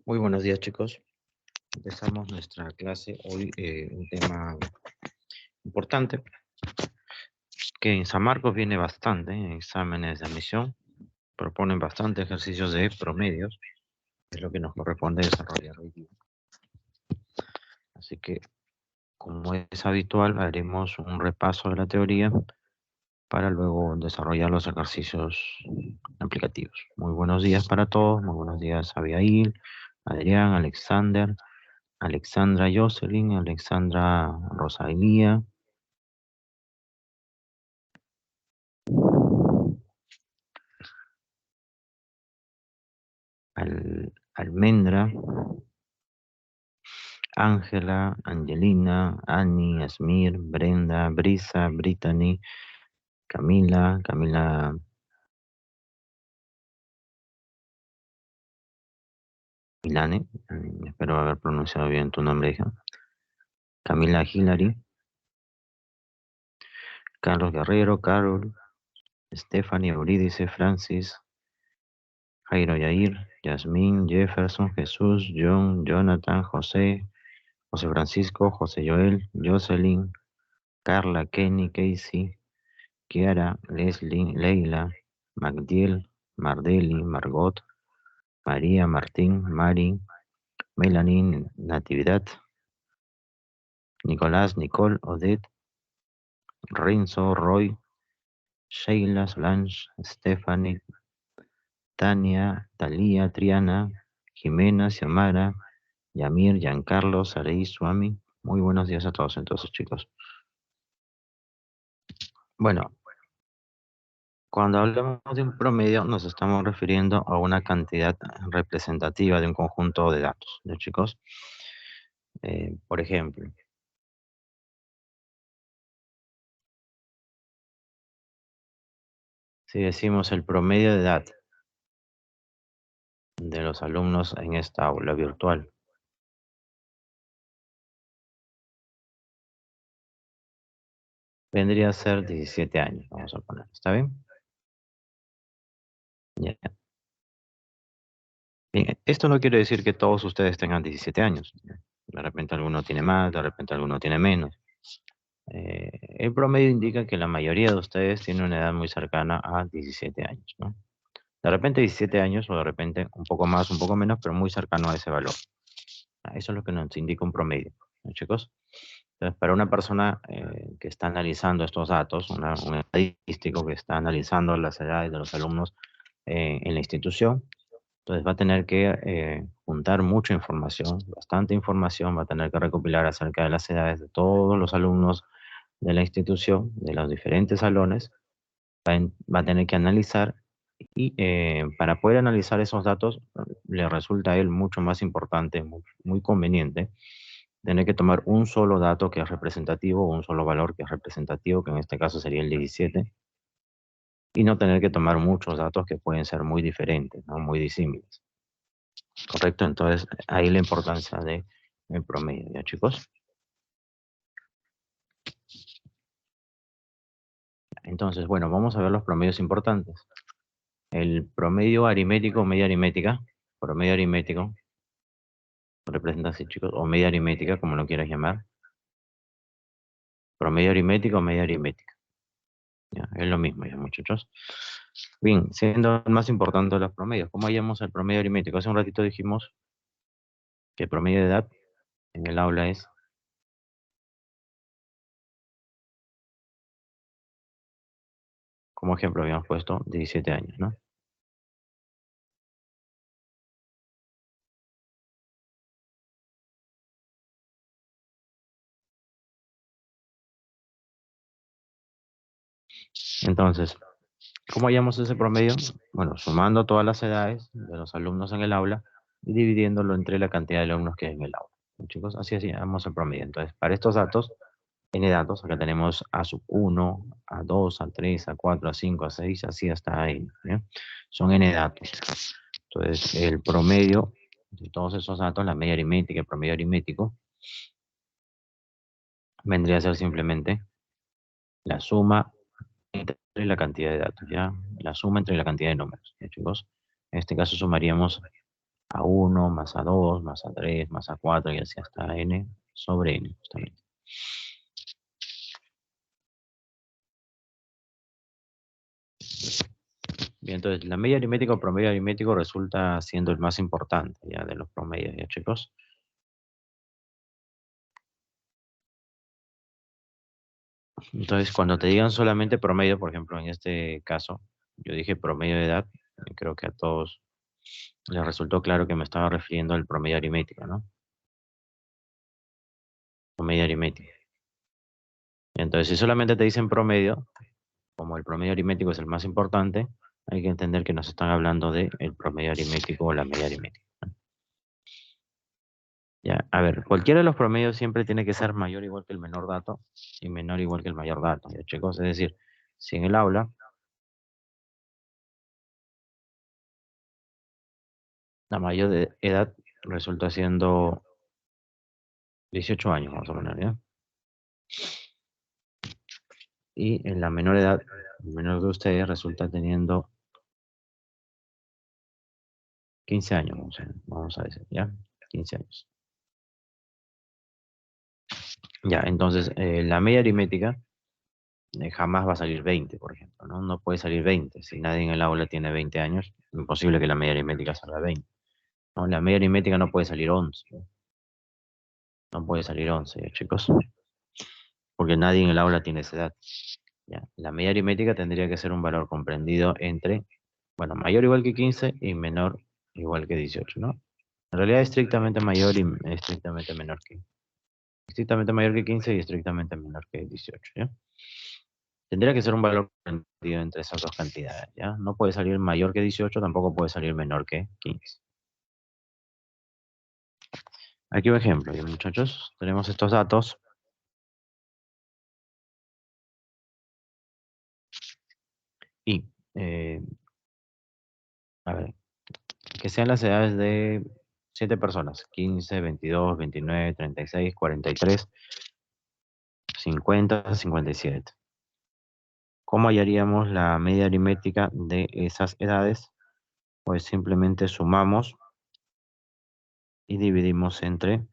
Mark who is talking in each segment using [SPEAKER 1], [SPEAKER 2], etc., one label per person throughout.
[SPEAKER 1] Muy buenos días, chicos. Empezamos nuestra clase hoy, un tema importante que en San Marcos viene bastante, en exámenes de admisión. Proponen bastante ejercicios de promedios, es lo que nos corresponde desarrollar hoy día. Así que, como es habitual, haremos un repaso de la teoría para luego desarrollar los ejercicios aplicativos. Muy buenos días para todos, muy buenos días Abigail, Adrián, Alexander, Alexandra Jocelyn, Alexandra Rosalía, Almendra, Ángela, Angelina, Annie, Asmir, Brenda, Brisa, Brittany, Camila, Camila Milane, espero haber pronunciado bien tu nombre, hija. Camila Hillary, Carlos Guerrero, Carol, Stephanie, Eurídice, Francis, Jairo Yair, Yasmín, Jefferson, Jesús, John, Jonathan, José, José Francisco, José Joel, Jocelyn, Carla, Kenny, Casey, Kiara, Leslie, Leila, Magdiel, Mardeli, Margot, María, Martín, Mari, Melanie, Natividad, Nicolás, Nicole, Odette, Renzo, Roy, Sheila, Solange, Stephanie, Tania, Talía, Triana, Jimena, Xiomara, Yamir, Giancarlo, Sareí, Suami. Muy buenos días a todos entonces, chicos. Bueno, cuando hablamos de un promedio nos estamos refiriendo a una cantidad representativa de un conjunto de datos, ¿no, chicos? Por ejemplo, si decimos el promedio de edad de los alumnos en esta aula virtual, vendría a ser 17 años, vamos a poner, ¿está bien? Ya. Bien, esto no quiere decir que todos ustedes tengan 17 años. De repente alguno tiene más, de repente alguno tiene menos. El promedio indica que la mayoría de ustedes tiene una edad muy cercana a 17 años, ¿no? De repente 17 años o de repente un poco más, un poco menos, pero muy cercano a ese valor. Eso es lo que nos indica un promedio, ¿no, chicos? Entonces, para una persona que está analizando estos datos, un estadístico que está analizando las edades de los alumnos en la institución, entonces va a tener que juntar mucha información, bastante información, va a tener que recopilar acerca de las edades de todos los alumnos de la institución, de los diferentes salones, va a tener que analizar y para poder analizar esos datos le resulta a él mucho más importante, muy conveniente, tener que tomar un solo dato que es representativo, un solo valor que es representativo, que en este caso sería el 17, y no tener que tomar muchos datos que pueden ser muy diferentes, ¿no? Muy disímiles. ¿Correcto? Entonces, ahí la importancia de el promedio, ¿ya, chicos? Entonces, bueno, vamos a ver los promedios importantes. El promedio aritmético, media aritmética, promedio aritmético, representa así, chicos, o media aritmética, como lo quieras llamar. Promedio aritmético o media aritmética. Ya, es lo mismo, ya, muchachos. Bien, siendo el más importante de los promedios, ¿cómo hallamos el promedio aritmético? Hace un ratito dijimos que el promedio de edad en el aula es, como ejemplo, habíamos puesto 17 años, ¿no? Entonces, ¿cómo hallamos ese promedio? Bueno, sumando todas las edades de los alumnos en el aula y dividiéndolo entre la cantidad de alumnos que hay en el aula. Chicos, así hacemos el promedio. Entonces, para estos datos, N datos, acá tenemos a sub 1, a 2, a 3, a 4, a 5, a 6, así hasta ahí. ¿Bien? Son N datos. Entonces, el promedio de todos esos datos, la media aritmética, el promedio aritmético, vendría a ser simplemente la suma entre la cantidad de datos, ¿ya? La suma entre la cantidad de números, ¿ya, chicos? En este caso sumaríamos A1 más A2 más A3 más A4 y así hasta N sobre N, justamente. Bien, entonces la media aritmética o promedio aritmético resulta siendo el más importante ya de los promedios, ya chicos. Entonces, cuando te digan solamente promedio, por ejemplo, en este caso, yo dije promedio de edad, creo que a todos les resultó claro que me estaba refiriendo al promedio aritmético, ¿no? Promedio aritmético. Entonces, si solamente te dicen promedio, como el promedio aritmético es el más importante, hay que entender que nos están hablando del promedio aritmético o la media aritmética. Ya, a ver, cualquiera de los promedios siempre tiene que ser mayor o igual que el menor dato y menor o igual que el mayor dato, ¿ya, chicos? Es decir, si en el aula la mayor de edad resulta siendo 18 años, vamos a poner, ¿ya? Y en la menor edad, el menor de ustedes resulta teniendo 15 años, vamos a decir, ¿ya? 15 años. Ya, entonces, la media aritmética jamás va a salir 20, por ejemplo, ¿no? No puede salir 20. Si nadie en el aula tiene 20 años, imposible que la media aritmética salga 20. ¿No? La media aritmética no puede salir 11. No puede salir 11, ¿ya, chicos? Porque nadie en el aula tiene esa edad. ¿Ya? La media aritmética tendría que ser un valor comprendido entre, bueno, mayor o igual que 15 y menor o igual que 18, ¿no? En realidad estrictamente mayor y estrictamente menor que. Estrictamente mayor que 15 y estrictamente menor que 18, ¿ya? Tendría que ser un valor comprendido entre esas dos cantidades, ¿ya? No puede salir mayor que 18, tampoco puede salir menor que 15. Aquí un ejemplo, ¿ya, muchachos? Tenemos estos datos. Y, a ver, que sean las edades de 7 personas, 15, 22, 29, 36, 43, 50, 57. ¿Cómo hallaríamos la media aritmética de esas edades? Pues simplemente sumamos y dividimos entre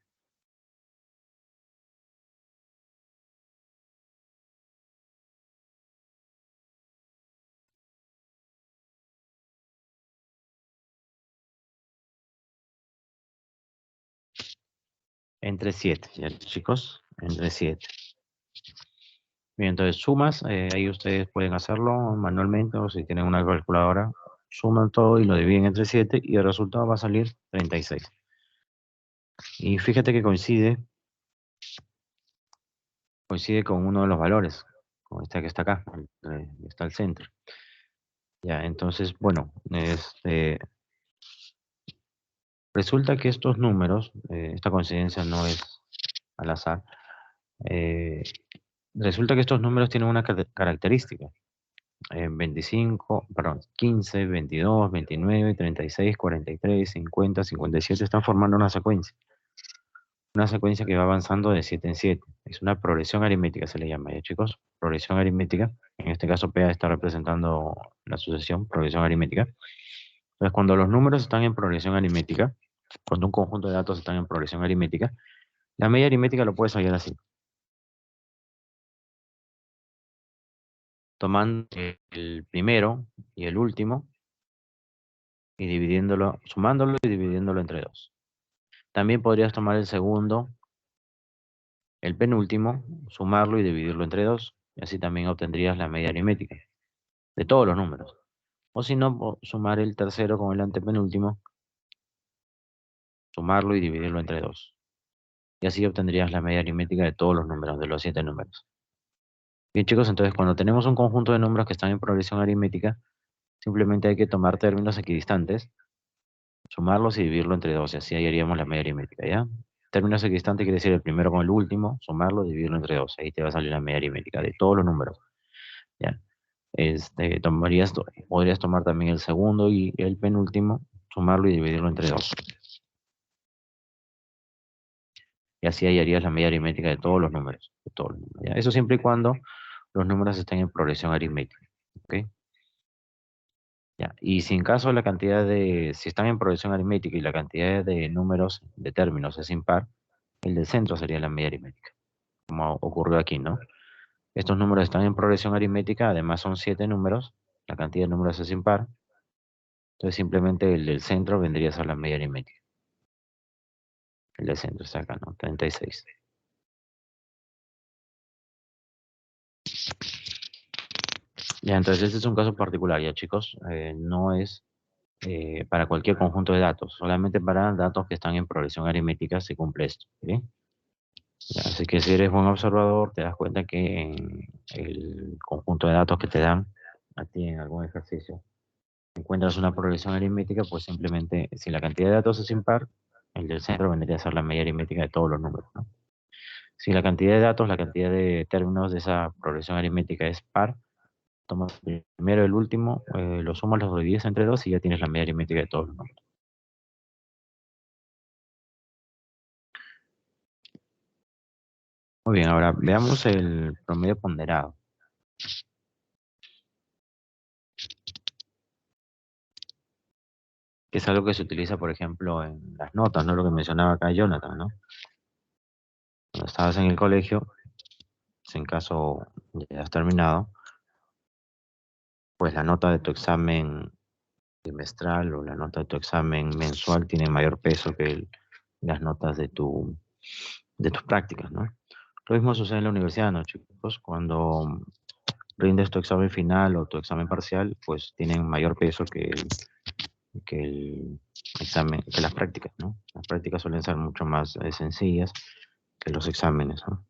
[SPEAKER 1] 7, ¿ya, chicos? Entre 7. Bien, entonces sumas, ahí ustedes pueden hacerlo manualmente o si tienen una calculadora, suman todo y lo dividen entre 7 y el resultado va a salir 36. Y fíjate que coincide con uno de los valores, con este que está acá, que está al centro. Ya, entonces, bueno, resulta que estos números, esta coincidencia no es al azar, eh, resulta que estos números tienen una característica. 25, perdón, 15, 22, 29, 36, 43, 50, 57 están formando una secuencia. Una secuencia que va avanzando de 7 en 7. Es una progresión aritmética, se le llama, ¿ya, chicos? Progresión aritmética. En este caso, PA está representando la sucesión, progresión aritmética. Entonces, cuando los números están en progresión aritmética, cuando un conjunto de datos están en progresión aritmética, la media aritmética lo puedes hallar así. Tomando el primero y el último y dividiéndolo, sumándolo y dividiéndolo entre 2. También podrías tomar el segundo, el penúltimo, sumarlo y dividirlo entre 2. Y así también obtendrías la media aritmética de todos los números. O si no, sumar el tercero con el antepenúltimo, sumarlo y dividirlo entre 2. Y así obtendrías la media aritmética de todos los números, de los 7 números. Bien, chicos, entonces cuando tenemos un conjunto de números que están en progresión aritmética, simplemente hay que tomar términos equidistantes, sumarlos y dividirlo entre 2, y así hallaríamos la media aritmética, ¿ya? Términos equidistantes quiere decir el primero con el último, sumarlo, dividirlo entre 2, ahí te va a salir la media aritmética de todos los números, ¿ya? Podrías tomar también el segundo y el penúltimo, sumarlo y dividirlo entre 2. Y así hallarías la media aritmética de todos los números, de todos los números, ¿ya? Eso siempre y cuando los números estén en progresión aritmética, ¿ok? Ya, y si en caso la cantidad si están en progresión aritmética y la cantidad de números de términos es impar, el del centro sería la media aritmética, como ocurrió aquí, ¿no? Estos números están en progresión aritmética, además son 7 números, la cantidad de números es impar, entonces simplemente el del centro vendría a ser la media aritmética. El del centro está acá, ¿no? 36. Ya, entonces este es un caso particular, ya chicos, no es para cualquier conjunto de datos, solamente para datos que están en progresión aritmética se cumple esto, ¿sí? Ya, así que si eres buen observador, te das cuenta que en el conjunto de datos que te dan a ti en algún ejercicio, encuentras una progresión aritmética, pues simplemente, si la cantidad de datos es impar, el del centro vendría a ser la media aritmética de todos los números, ¿no? Si la cantidad de datos, la cantidad de términos de esa progresión aritmética es par, tomas el primero y el último, lo sumas, los divides entre dos y ya tienes la media aritmética de todos los números. Muy bien, ahora veamos el promedio ponderado, que es algo que se utiliza, por ejemplo, en las notas, ¿no? Lo que mencionaba acá Jonathan, ¿no? Cuando estabas en el colegio, si en caso ya has terminado, pues la nota de tu examen trimestral o la nota de tu examen mensual tiene mayor peso que las notas de tus prácticas, ¿no? Lo mismo sucede en la universidad, ¿no, chicos? Cuando rindes tu examen final o tu examen parcial, pues tienen mayor peso que el examen, que las prácticas, ¿no? Las prácticas suelen ser mucho más sencillas que los exámenes, ¿no?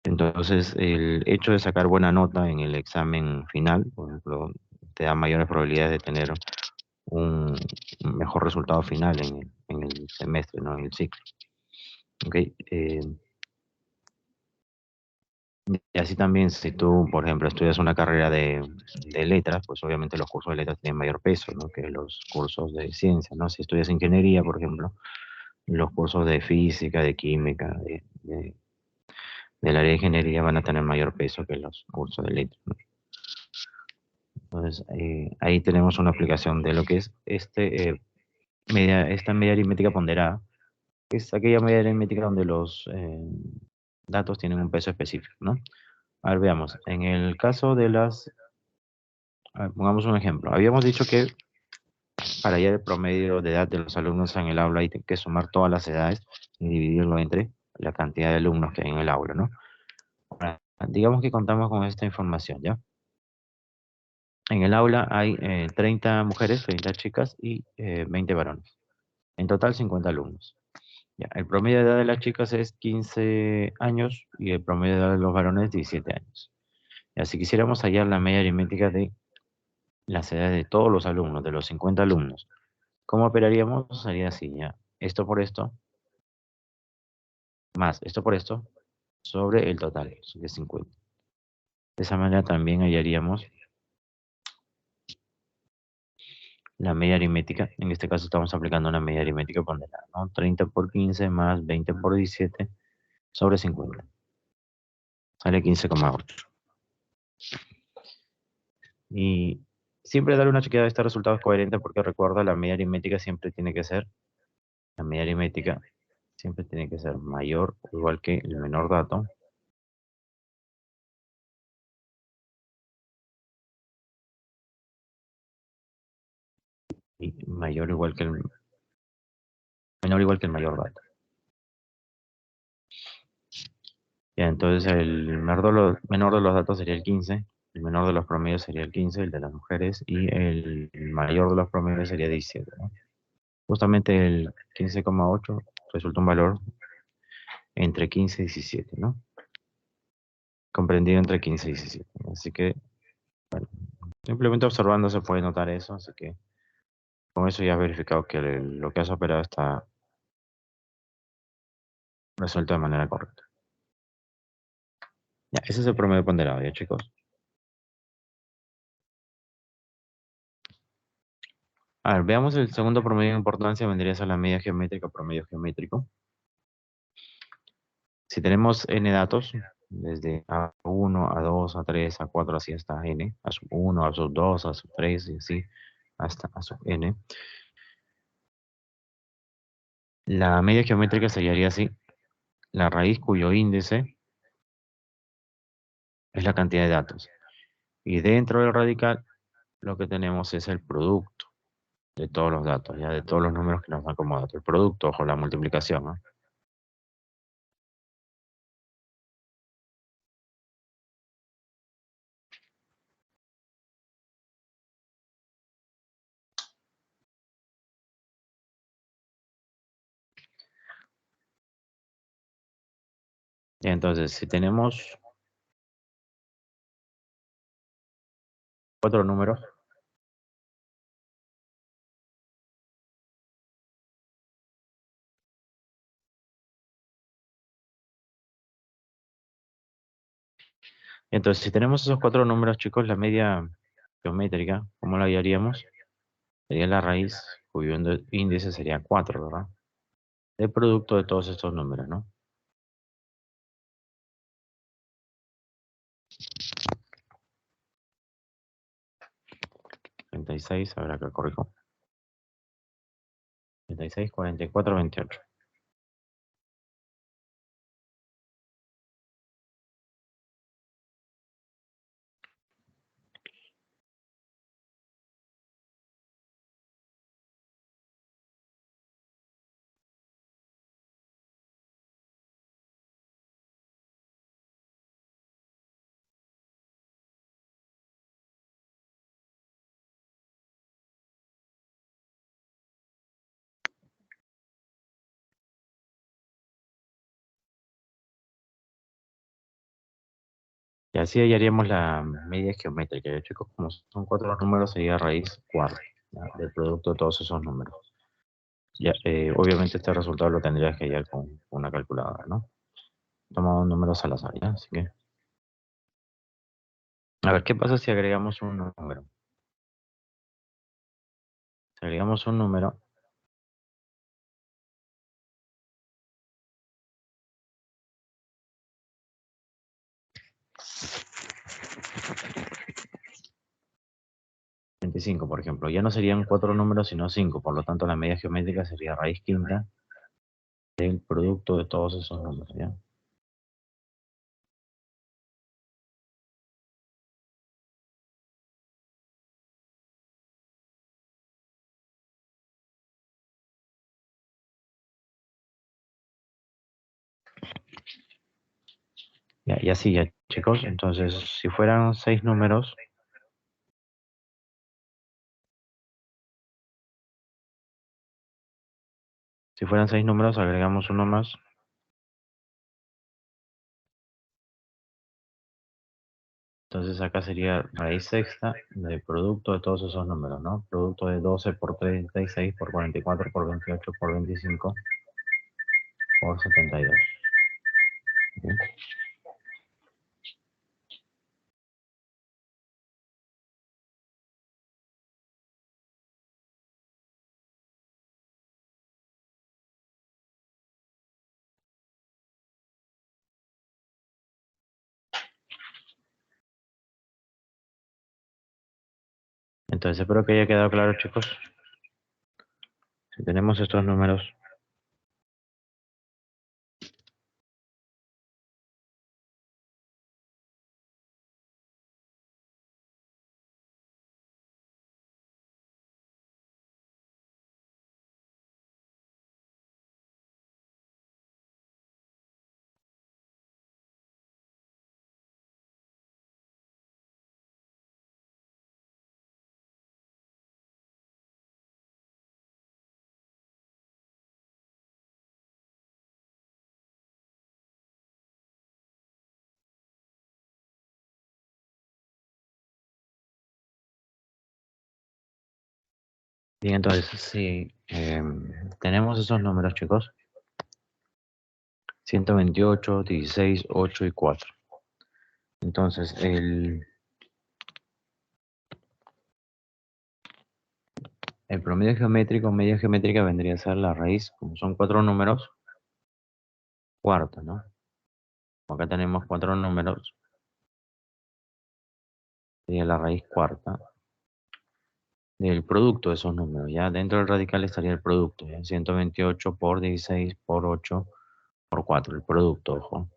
[SPEAKER 1] Entonces, el hecho de sacar buena nota en el examen final, por ejemplo, te da mayores probabilidades de tener un mejor resultado final en el semestre, ¿no? En el ciclo. ¿Ok? Y así también, si tú, por ejemplo, estudias una carrera de letras, pues obviamente los cursos de letras tienen mayor peso, ¿no? Que los cursos de ciencia, ¿no? Si estudias ingeniería, por ejemplo, los cursos de física, de química, del área de ingeniería van a tener mayor peso que los cursos de letras, ¿no? Entonces, ahí tenemos una aplicación de lo que es esta media aritmética ponderada, que es aquella media aritmética donde los datos tienen un peso específico, ¿no? A ver, veamos. En el caso de pongamos un ejemplo. Habíamos dicho que para hallar el promedio de edad de los alumnos en el aula hay que sumar todas las edades y dividirlo entre la cantidad de alumnos que hay en el aula, ¿no? Ahora, digamos que contamos con esta información, ¿ya? En el aula hay 30 mujeres, 30 chicas y 20 varones. En total 50 alumnos. Ya, el promedio de edad de las chicas es 15 años y el promedio de edad de los varones 17 años. Ya, si quisiéramos hallar la media aritmética de las edades de todos los alumnos, de los 50 alumnos, ¿cómo operaríamos? Sería así, ya. Esto por esto, más esto por esto, sobre el total, que es 50. De esa manera también hallaríamos la media aritmética. En este caso estamos aplicando una media aritmética ponderada, ¿no? 30 por 15 más 20 por 17 sobre 50. Sale 15,8. Y siempre darle una chequeada a este resultado es coherente porque recuerda, la media aritmética siempre tiene que ser, la media aritmética siempre tiene que ser mayor o igual que el menor dato y mayor o igual que el menor o igual que el mayor dato. Ya, entonces el menor de los datos sería el 15, el menor de los promedios sería el 15, el de las mujeres, y el mayor de los promedios sería 17, ¿no? Justamente el 15,8 resulta un valor entre 15 y 17, ¿no? Comprendido entre 15 y 17. Así que, bueno, simplemente observando se puede notar eso, así que con eso ya has verificado que lo que has operado está resuelto de manera correcta. Ya, ese es el promedio ponderado, ya chicos. A ver, veamos el segundo promedio de importancia, vendría a ser la media geométrica o promedio geométrico. Si tenemos n datos, desde A1, A2, A3, A4, así hasta N, A sub 1, A sub 2, A sub 3, y así hasta A sub N. La media geométrica se hallaría así: la raíz cuyo índice es la cantidad de datos. Y dentro del radical, lo que tenemos es el producto de todos los datos, ya de todos los números que nos dan como datos. El producto, ojo, la multiplicación, ¿no? Y entonces, si tenemos cuatro números, entonces si tenemos esos cuatro números, chicos, la media geométrica, ¿cómo la hallaríamos? Sería la raíz cuyo índice sería 4, ¿verdad? El producto de todos estos números, ¿no? 36, habrá que corrijo. 36, 44, 28. Y así hallaríamos la media geométrica. Ya, chicos, como son cuatro números, sería raíz 4, ¿ya? Del producto de todos esos números. Ya, obviamente este resultado lo tendrías que hallar con una calculadora, ¿no? Tomamos números al azar, ¿ya? Así que, a ver, ¿qué pasa si agregamos un número? Si agregamos un número, 25, por ejemplo, ya no serían cuatro números, sino cinco. Por lo tanto, la media geométrica sería raíz quinta del producto de todos esos números, ¿ya? Y así ya, chicos. Entonces, si fueran seis números, agregamos uno más. Entonces acá sería raíz sexta del producto de todos esos números, ¿no? Producto de 12 por 36 por 44 por 28 por 25 por 72. ¿Bien? Entonces espero que haya quedado claro, chicos. Si tenemos estos números, bien, entonces si tenemos esos números, chicos, 128, 16, 8 y 4. Entonces el promedio geométrico, media geométrica vendría a ser la raíz, como son cuatro números, cuarta, ¿no? Acá tenemos 4 números. Sería la raíz cuarta del producto de esos números. Ya dentro del radical estaría el producto. ¿Ya? 128 por 16 por 8 por 4. El producto, ojo.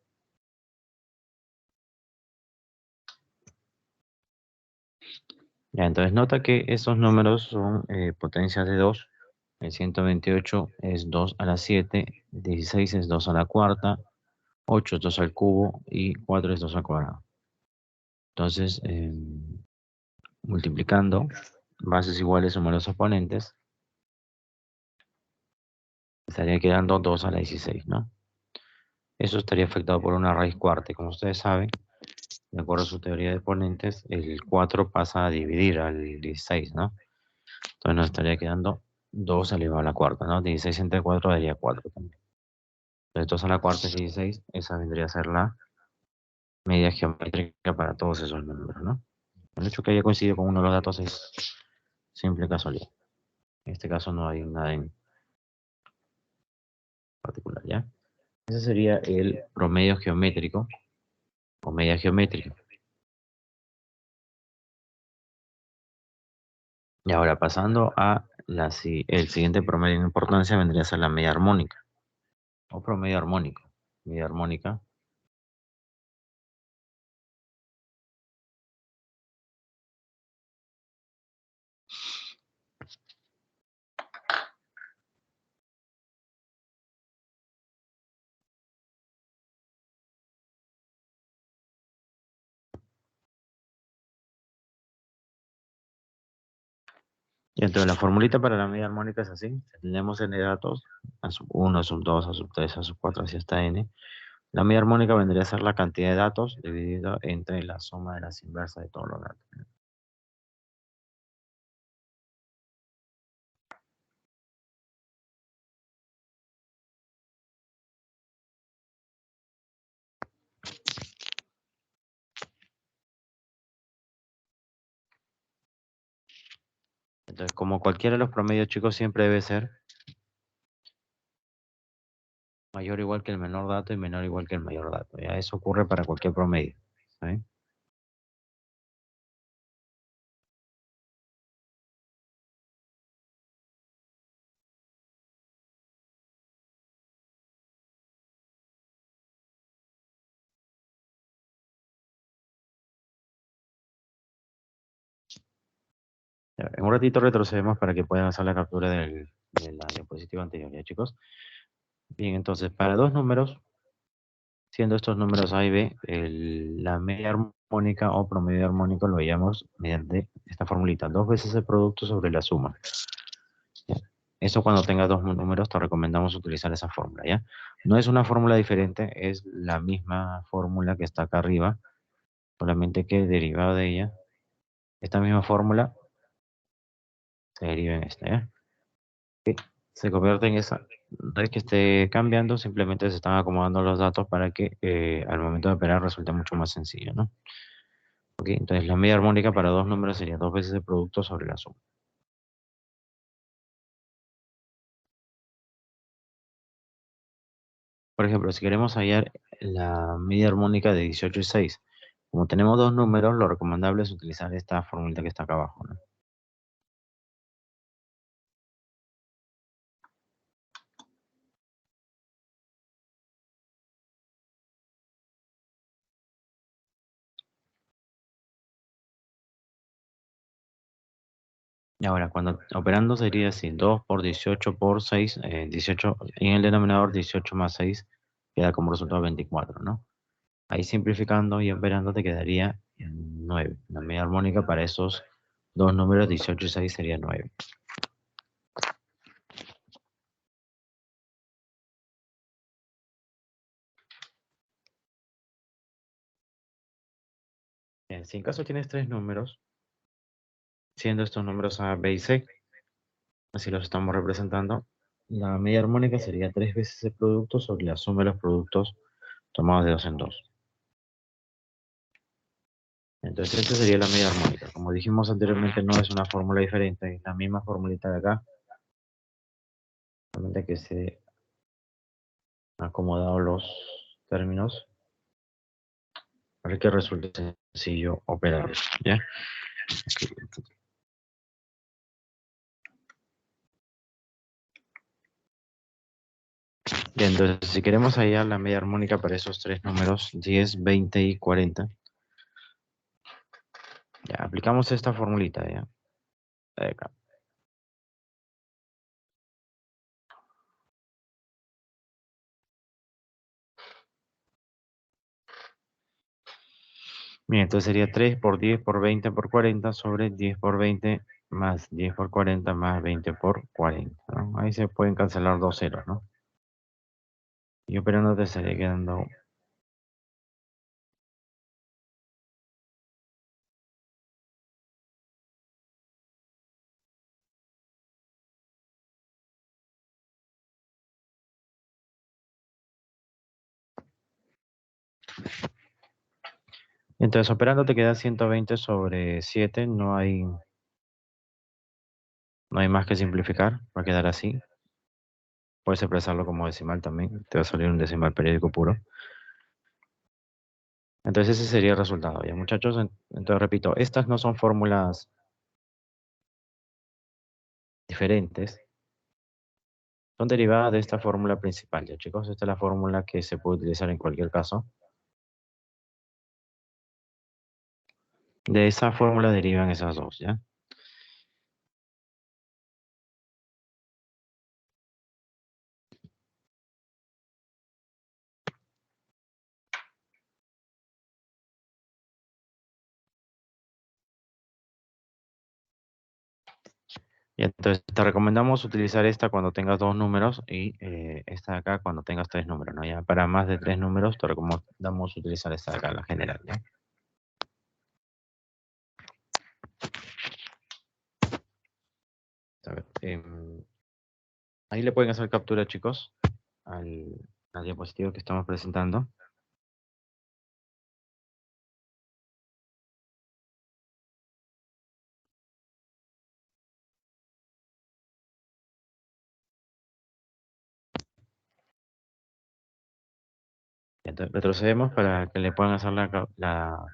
[SPEAKER 1] Ya, entonces nota que esos números son potencias de 2. El 128 es 2 a la 7, 16 es 2 a la cuarta, 8 es 2 al cubo y 4 es 2 al cuadrado. Entonces, multiplicando bases iguales sumar los oponentes, estaría quedando 2 a la 16, ¿no? Eso estaría afectado por una raíz cuarta. Y como ustedes saben, de acuerdo a su teoría de exponentes, el 4 pasa a dividir al 16, ¿no? Entonces nos estaría quedando 2 elevado a la cuarta, ¿no? 16 entre 4 daría 4 también. Entonces 2 a la cuarta es 16, esa vendría a ser la medida geométrica para todos esos números, ¿no? El hecho que haya coincidido con uno de los datos es simple casualidad. En este caso no hay nada en particular, ¿ya? Ese sería el promedio geométrico o media geométrica. Y ahora pasando a el siguiente promedio en importancia vendría a ser la media armónica o promedio armónico. Media armónica. Y entonces la formulita para la media armónica es así. Tenemos n datos, a sub 1, a sub 2, a sub 3, a sub 4, así hasta n. La media armónica vendría a ser la cantidad de datos dividido entre la suma de las inversas de todos los datos. Entonces, como cualquiera de los promedios, chicos, siempre debe ser mayor o igual que el menor dato y menor o igual que el mayor dato. Ya eso ocurre para cualquier promedio. ¿Sí? Ya, en un ratito retrocedemos para que puedan hacer la captura de la diapositiva anterior, ¿ya, chicos? Bien, entonces, para dos números, siendo estos números A y B, la media armónica o promedio armónico lo hallamos mediante esta formulita, 2 veces el producto sobre la suma. ¿Ya? Eso cuando tengas dos números te recomendamos utilizar esa fórmula, ¿ya? No es una fórmula diferente, es la misma fórmula que está acá arriba, solamente que derivado de ella, esta misma fórmula se deriva en esta, ¿ya? Se convierte en esa. No es que esté cambiando, simplemente se están acomodando los datos para que al momento de operar resulte mucho más sencillo, ¿no? Ok, entonces la media armónica para dos números sería 2 veces el producto sobre la suma. Por ejemplo, si queremos hallar la media armónica de 18 y 6, como tenemos dos números, lo recomendable es utilizar esta fórmula que está acá abajo, ¿no? Y ahora, cuando operando sería así, 2 por 18 por 6, 18, y en el denominador 18 más 6 queda como resultado 24, ¿no? Ahí simplificando y operando te quedaría en 9. La media armónica para esos dos números, 18 y 6, sería 9. Bien, si en caso tienes tres números, siendo estos números A, B y C, así los estamos representando, la media armónica sería 3 veces el producto sobre la suma de los productos tomados de dos en dos. Entonces, esta sería la media armónica. Como dijimos anteriormente, no es una fórmula diferente, es la misma formulita de acá, solamente que se han acomodado los términos para que resulte sencillo operar eso, ¿ya? Ok. Bien, entonces si queremos hallar la media armónica para esos tres números, 10, 20 y 40, ya aplicamos esta formulita, ¿ya? De acá. Bien, entonces sería 3 por 10 por 20 por 40 sobre 10 por 20 más 10 por 40 más 20 por 40, ¿no? Ahí se pueden cancelar dos ceros, ¿no? Y operando te estaría quedando. Entonces operando te queda 120 sobre 7, no hay más que simplificar, va a quedar así. Puedes expresarlo como decimal también, te va a salir un decimal periódico puro. Entonces ese sería el resultado, ¿ya muchachos? Entonces repito, estas no son fórmulas diferentes, son derivadas de esta fórmula principal, ¿ya chicos? Esta es la fórmula que se puede utilizar en cualquier caso. De esa fórmula derivan esas dos, ¿ya? Y entonces te recomendamos utilizar esta cuando tengas dos números y esta de acá cuando tengas tres números, ¿no? Ya para más de tres números te recomendamos utilizar esta de acá, la general, ¿ya? A ver, ahí le pueden hacer captura, chicos, al diapositivo que estamos presentando. Entonces, retrocedemos para que le puedan hacer la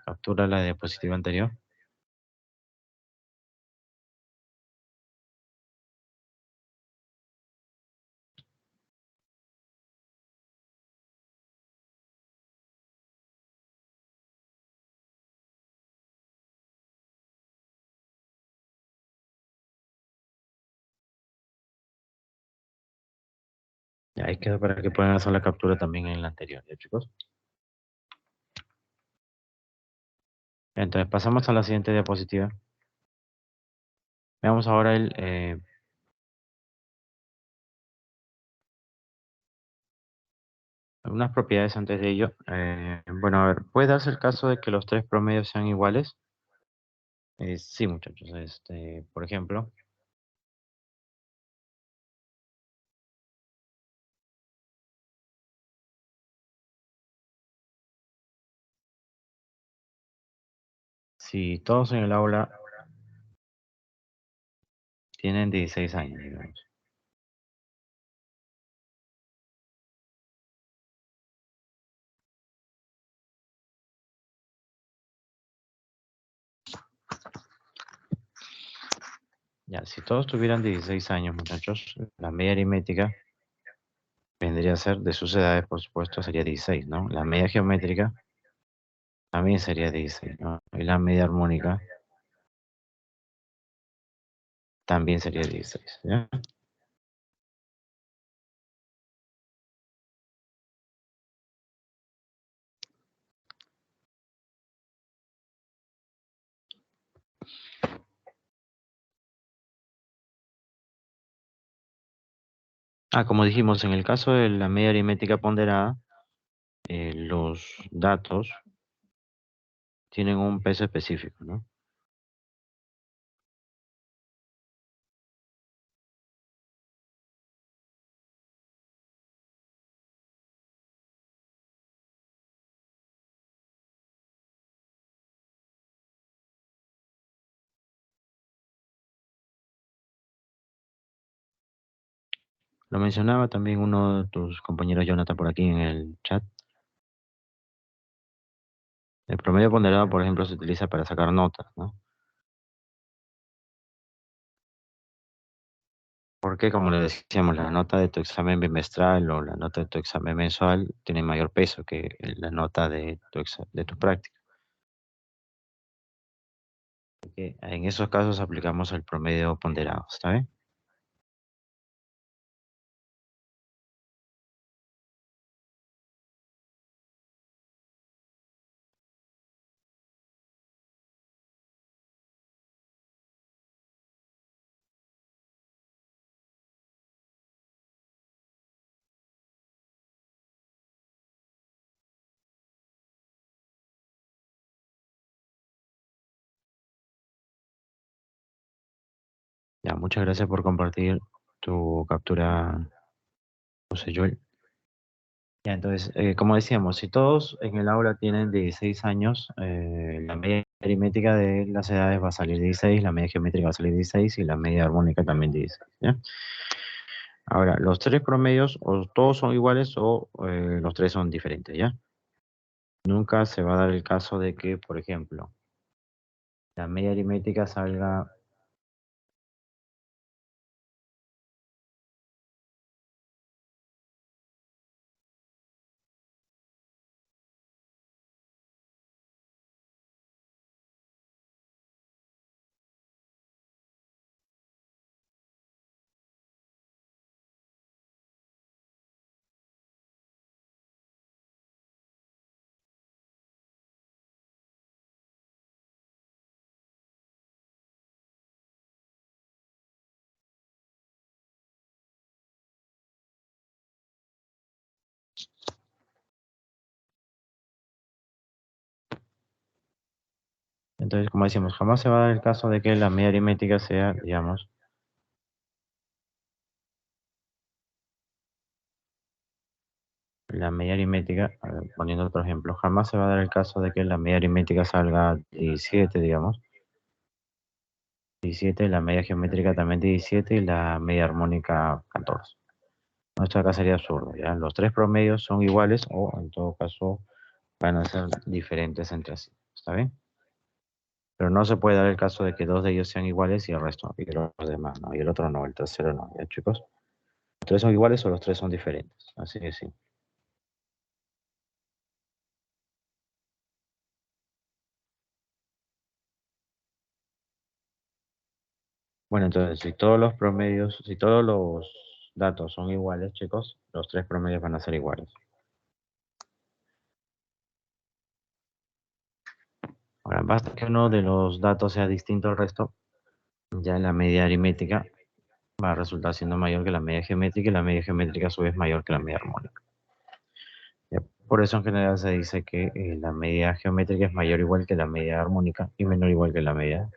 [SPEAKER 1] captura a la diapositiva anterior. Y ahí queda para que puedan hacer la captura también en la anterior, ¿ya, chicos? Entonces pasamos a la siguiente diapositiva. Veamos ahora algunas propiedades antes de ello. Bueno, a ver, ¿puede darse el caso de que los tres promedios sean iguales? Sí, muchachos. Por ejemplo, si todos en el aula tienen 16 años, digamos. Ya, si todos tuvieran 16 años, muchachos, la media aritmética vendría a ser de sus edades, por supuesto, sería 16, ¿no? La media geométrica también sería 16, ¿no? Y la media armónica también sería 16, ¿ya? Ah, como dijimos, en el caso de la media aritmética ponderada, los datos tienen un peso específico, ¿no? Lo mencionaba también uno de tus compañeros, Jonathan, por aquí en el chat. El promedio ponderado, por ejemplo, se utiliza para sacar notas, ¿no? Porque, como le decíamos, la nota de tu examen bimestral o la nota de tu examen mensual tiene mayor peso que la nota de de tu práctica. Que en esos casos aplicamos el promedio ponderado, ¿está bien? Ya, muchas gracias por compartir tu captura, José Joel. Ya, entonces, como decíamos, si todos en el aula tienen 16 años, la media aritmética de las edades va a salir 16, la media geométrica va a salir 16 y la media armónica también 16, ¿ya? Ahora, los tres promedios o todos son iguales o los tres son diferentes, ¿ya? Nunca se va a dar el caso de que, por ejemplo, la media aritmética salga. Entonces, como decíamos, jamás se va a dar el caso de que la media aritmética sea, digamos, la media aritmética, a ver, poniendo otro ejemplo, jamás se va a dar el caso de que la media aritmética salga 17, digamos, 17, la media geométrica también 17 y la media armónica 14. No, esto acá sería absurdo, ¿ya? Los tres promedios son iguales o, en todo caso, van a ser diferentes entre sí, ¿está bien? Pero no se puede dar el caso de que dos de ellos sean iguales y el resto, y los demás, ¿no? Y el otro no, el tercero no, ¿ya, chicos? ¿Los tres son iguales o los tres son diferentes? Así que sí. Bueno, entonces, si todos los promedios, si todos los datos son iguales, chicos, los tres promedios van a ser iguales. Ahora, basta que uno de los datos sea distinto al resto, ya la media aritmética va a resultar siendo mayor que la media geométrica y la media geométrica a su vez mayor que la media armónica. Ya, por eso en general se dice que la media geométrica es mayor o igual que la media armónica y menor o igual que la media.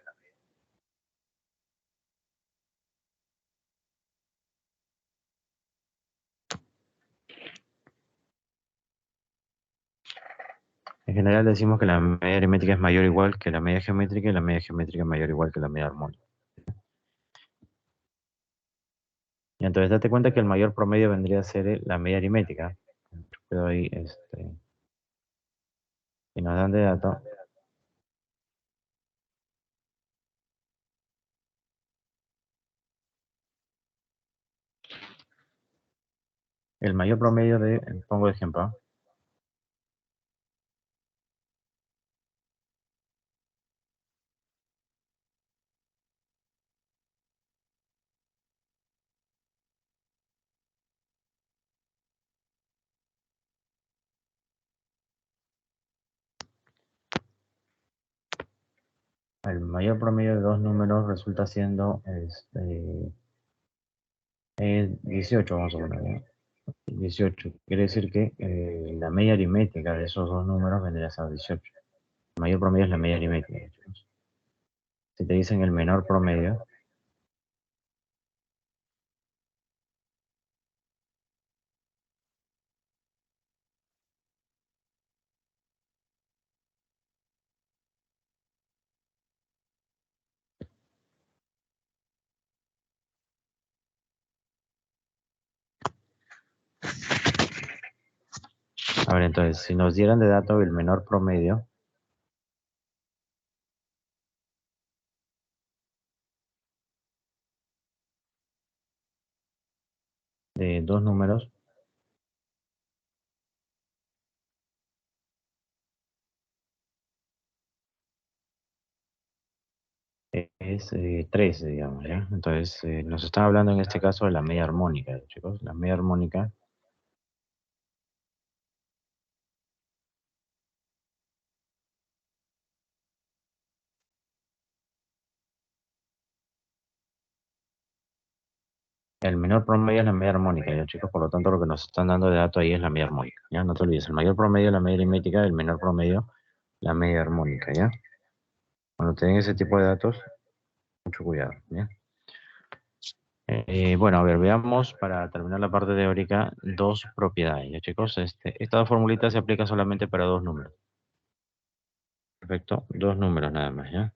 [SPEAKER 1] En general decimos que la media aritmética es mayor o igual que la media geométrica y la media geométrica es mayor o igual que la media armónica. Y entonces date cuenta que el mayor promedio vendría a ser la media aritmética. Pero ahí, si nos dan de dato, el mayor promedio de, pongo de ejemplo, ¿ah? El mayor promedio de dos números resulta siendo 18, vamos a poner, ¿ya? 18. Quiere decir que la media aritmética de esos dos números vendría a ser 18. El mayor promedio es la media aritmética, chicos. Si te dicen el menor promedio, a ver, entonces, si nos dieran de dato el menor promedio, de dos números es 13, digamos, ¿ya? Entonces, nos está hablando en este caso de la media armónica, chicos. La media armónica, el menor promedio es la media armónica, ¿ya, chicos? Por lo tanto, lo que nos están dando de dato ahí es la media armónica, ¿ya? No te olvides, el mayor promedio es la media aritmética, el menor promedio la media armónica, ¿ya? Cuando te den ese tipo de datos, mucho cuidado, ¿ya? Bueno, a ver, veamos para terminar la parte teórica dos propiedades, ¿ya, chicos? Esta formulita se aplica solamente para dos números. Perfecto, dos números nada más, ¿ya?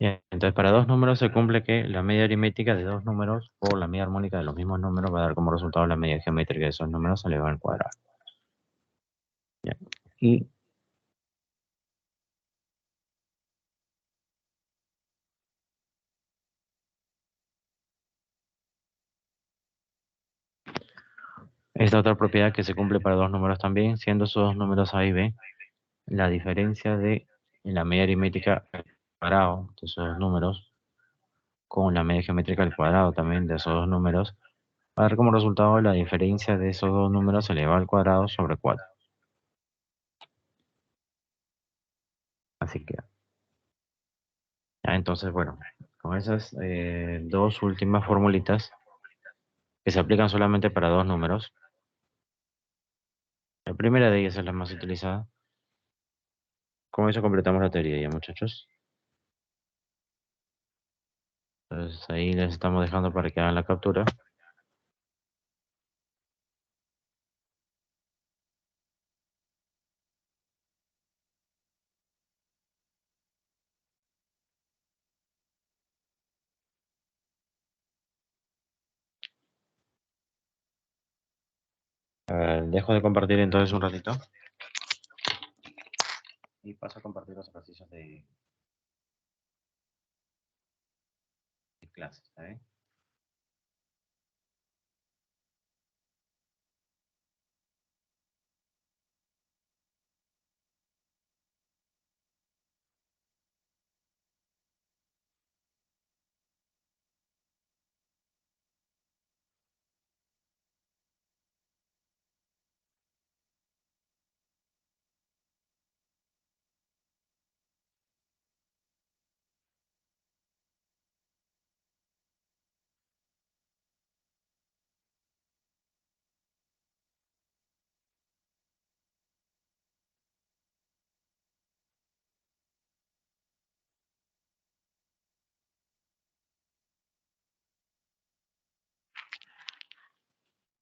[SPEAKER 1] Bien, entonces, para dos números se cumple que la media aritmética de dos números por la media armónica de los mismos números va a dar como resultado la media geométrica de esos números elevado al cuadrado. ¿Ya? Y esta otra propiedad que se cumple para dos números también, siendo esos dos números A y B, la diferencia de la media aritmética al cuadrado de esos dos números con la media geométrica al cuadrado también de esos dos números va a dar como resultado la diferencia de esos dos números elevado al cuadrado sobre 4. Así que, ya, entonces, bueno, con esas dos últimas formulitas que se aplican solamente para dos números, la primera de ellas es la más utilizada. Con eso completamos la teoría ya, muchachos. Entonces ahí les estamos dejando para que hagan la captura. Dejo de compartir entonces un ratito y paso a compartir los ejercicios de clase, ¿está bien?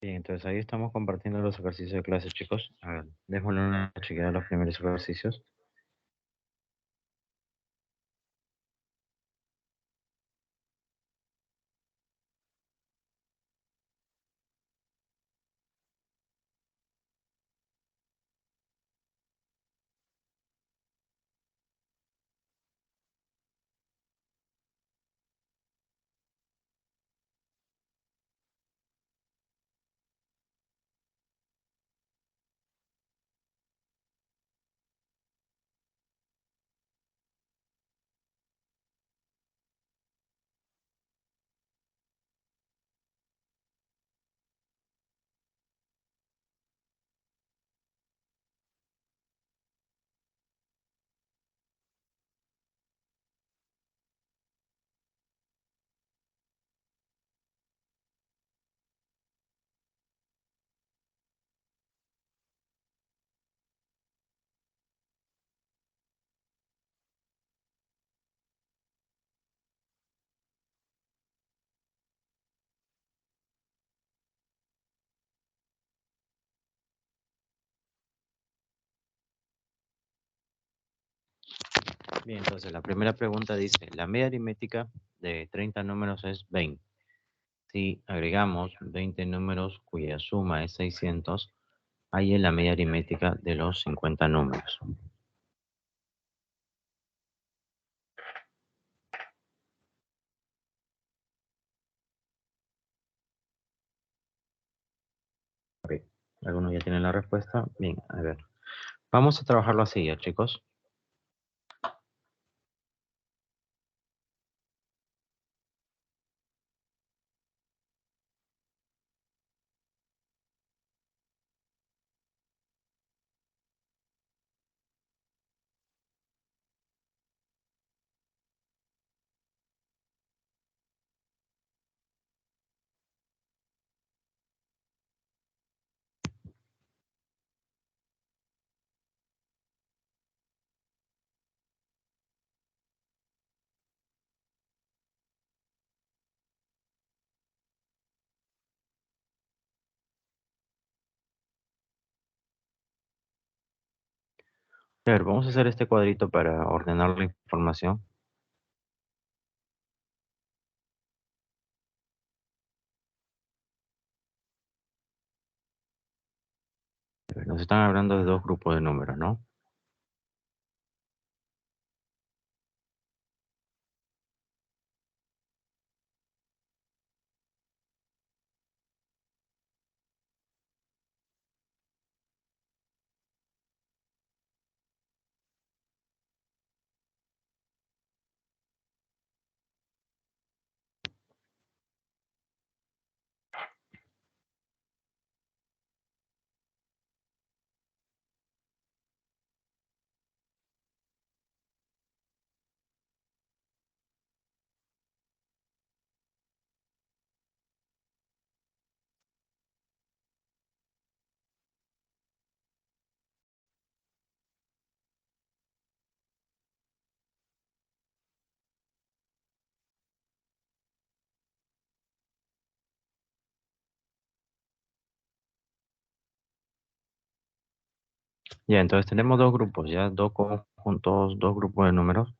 [SPEAKER 1] Bien, entonces ahí estamos compartiendo los ejercicios de clase, chicos. A ver, démosle una chequeada a los primeros ejercicios. Bien, entonces la primera pregunta dice, la media aritmética de 30 números es 20. Si agregamos 20 números cuya suma es 600, ahí es la media aritmética de los 50 números. Ok, algunos ya tienen la respuesta. Bien, a ver. Vamos a trabajarlo así ya, chicos. A ver, vamos a hacer este cuadrito para ordenar la información. A ver, nos están hablando de dos grupos de números, ¿no? Ya, entonces tenemos dos grupos, ya, dos conjuntos, dos grupos de números.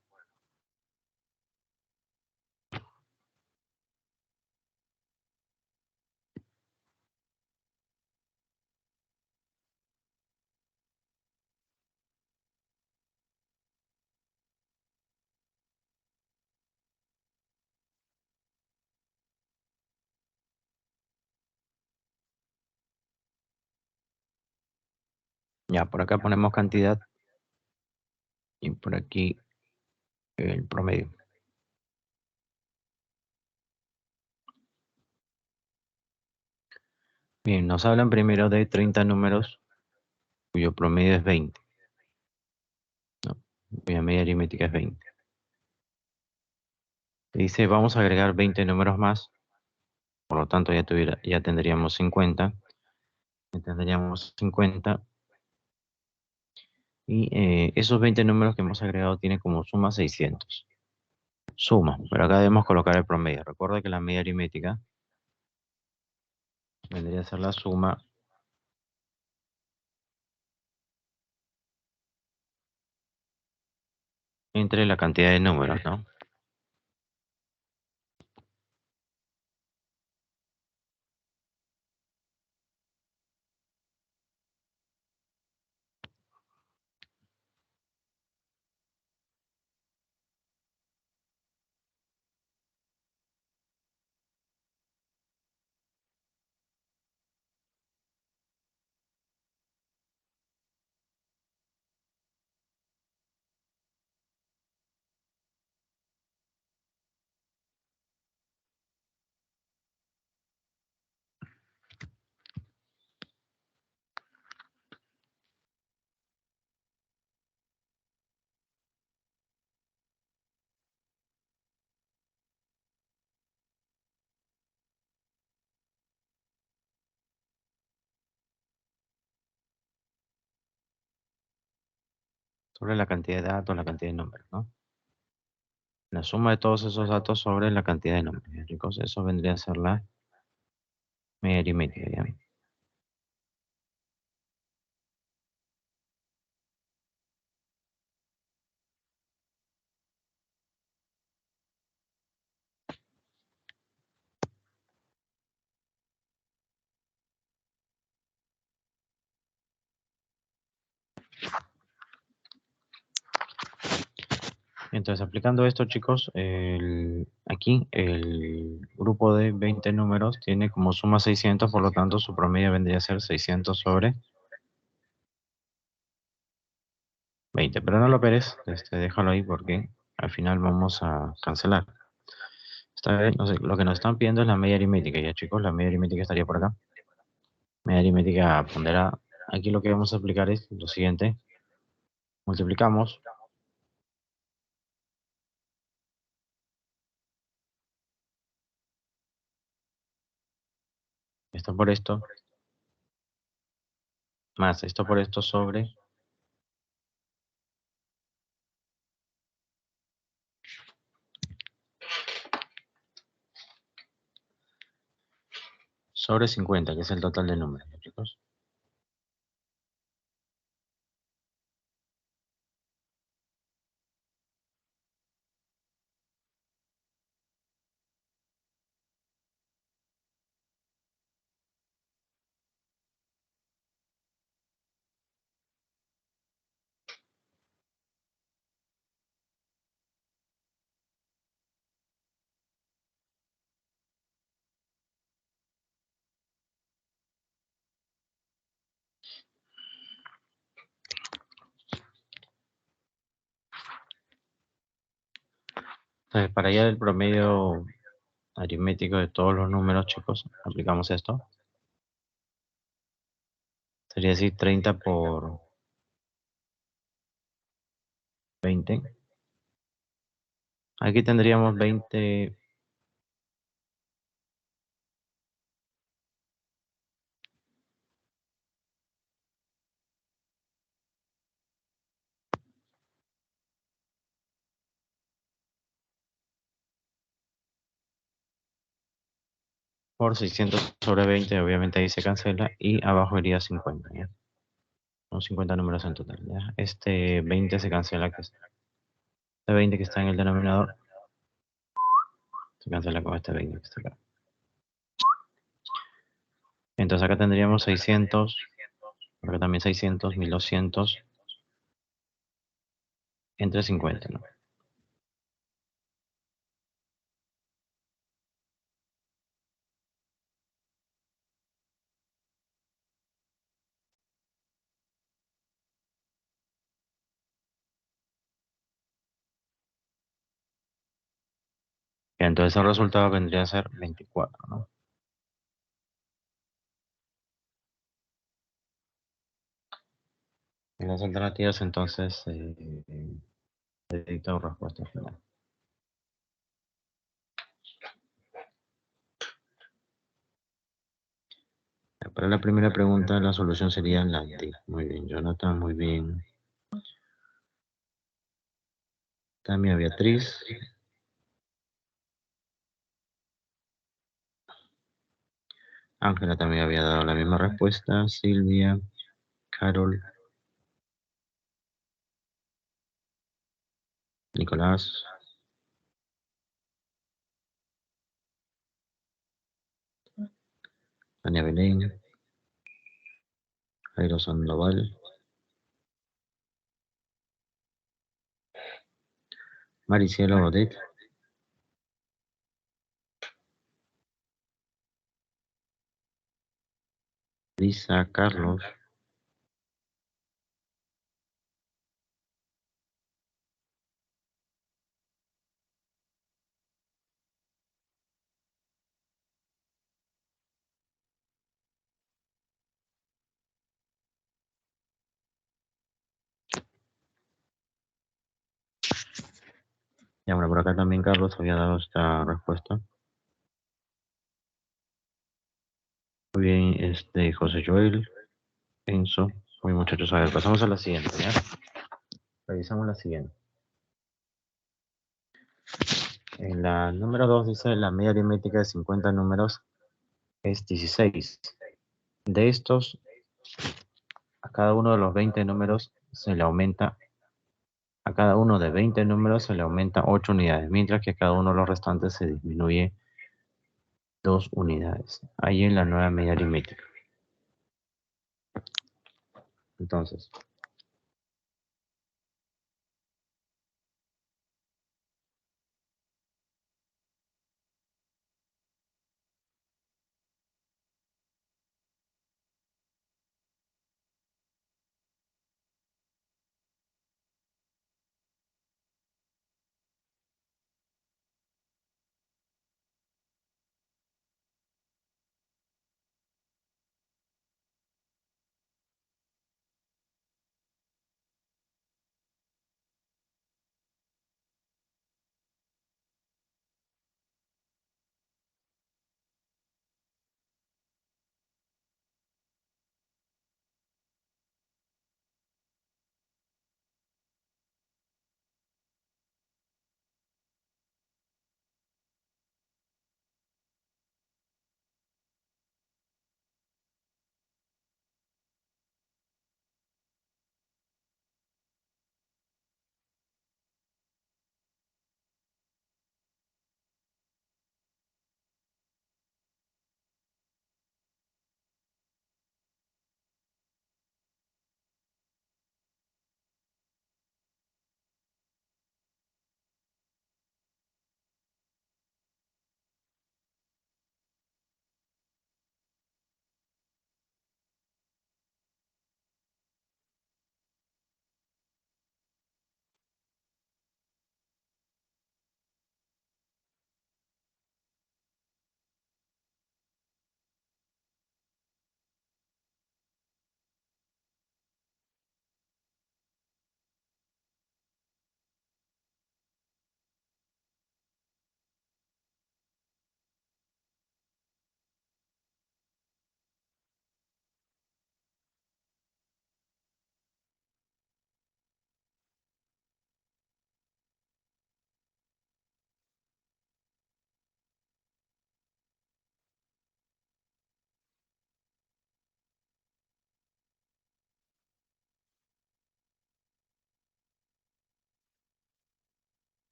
[SPEAKER 1] Ya, por acá ponemos cantidad y por aquí el promedio. Bien, nos hablan primero de 30 números cuyo promedio es 20, ¿no? Cuya media aritmética es 20. Dice, vamos a agregar 20 números más, por lo tanto ya tendríamos 50. Ya tendríamos 50 y esos 20 números que hemos agregado tienen como suma 600. Suma, pero acá debemos colocar el promedio. Recuerda que la media aritmética vendría a ser la suma entre la cantidad de números, ¿no? Sobre la cantidad de datos, la cantidad de números, ¿no? La suma de todos esos datos sobre la cantidad de números, ¿ya, chicos? Eso vendría a ser la media aritmética, ¿ya? Entonces, aplicando esto, chicos, aquí el grupo de 20 números tiene como suma 600, por lo tanto, su promedio vendría a ser 600 sobre 20. Pero no lo operes, déjalo ahí porque al final vamos a cancelar. Esta vez, no sé, lo que nos están pidiendo es la media aritmética, ya chicos, la media aritmética estaría por acá. Media aritmética ponderada. Aquí lo que vamos a aplicar es lo siguiente. Multiplicamos esto por esto, más esto por esto sobre 50, que es el total de números, ¿no, chicos? Entonces, para hallar el promedio aritmético de todos los números, chicos, aplicamos esto. Sería decir 30 por 20. Aquí tendríamos 20 por 600 sobre 20, obviamente ahí se cancela, y abajo iría 50, ¿ya? Son 50 números en total, ¿ya? Este 20 se cancela, este 20 que está en el denominador, se cancela con este 20 que está acá. Entonces acá tendríamos 600, acá también 600, 1200, entre 50, ¿no? Entonces el resultado vendría a ser 24, ¿no? En las alternativas, entonces, dicta una respuesta final. Para la primera pregunta, la solución sería la D. Muy bien, Jonathan, muy bien. También Beatriz. Ángela también había dado la misma respuesta. Silvia, Carol, Nicolás, Ana Belén, Jairo Sandoval, Maricielo Odette, Lisa, Carlos. Y bueno, por acá también Carlos había dado esta respuesta. Muy bien, José Joel, Enzo. Muy bien, muchachos, a ver, pasamos a la siguiente, ¿ya? Revisamos la siguiente. En la número 2 dice la media aritmética de 50 números es 16. De estos, a cada uno de los 20 números se le aumenta, a cada uno de 20 números se le aumenta 8 unidades, mientras que a cada uno de los restantes se disminuye 2 unidades. Ahí en la nueva media aritmética. Entonces,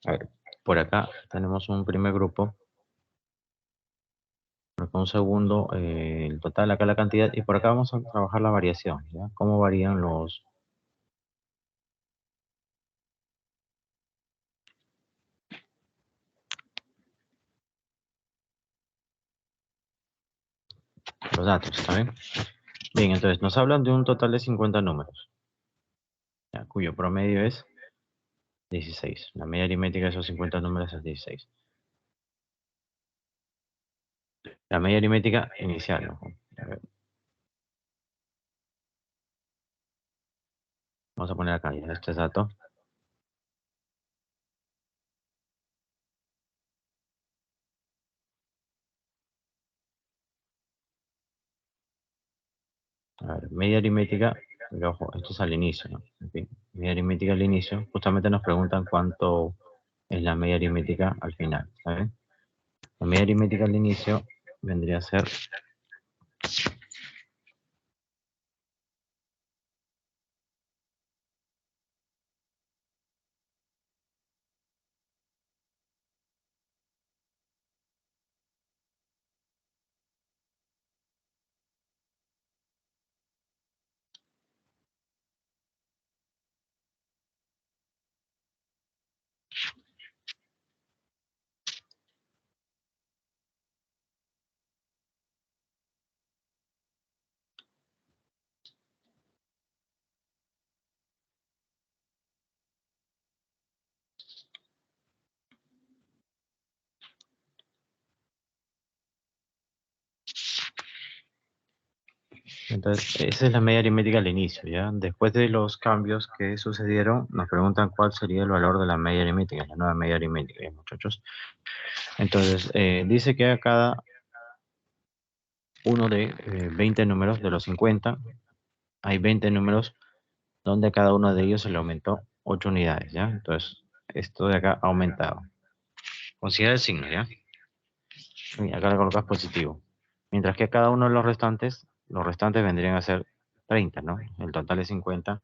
[SPEAKER 1] A ver, por acá tenemos un primer grupo, por acá un segundo, el total, acá la cantidad, y por acá vamos a trabajar la variación, ¿ya? ¿Cómo varían los datos? ¿Está bien? Bien, entonces nos hablan de un total de 50 números, ¿ya? Cuyo promedio es 16. La media aritmética de esos 50 números es 16. La media aritmética inicial, ¿no? A ver, vamos a poner acá ya este dato. A ver, media aritmética, pero ojo, esto es al inicio, ¿no? En fin, media aritmética al inicio, justamente nos preguntan cuánto es la media aritmética al final, ¿sabes? La media aritmética al inicio vendría a ser, entonces, esa es la media aritmética al inicio, ¿ya? Después de los cambios que sucedieron, nos preguntan cuál sería el valor de la media aritmética, la nueva media aritmética, ¿ya, muchachos? Entonces, dice que a cada uno de 20 números de los 50, hay 20 números donde a cada uno de ellos se le aumentó 8 unidades, ¿ya? Entonces, esto de acá ha aumentado. Considera el signo, ¿ya? Y acá le colocas positivo. Mientras que cada uno de los restantes vendrían a ser 30, ¿no? El total es 50.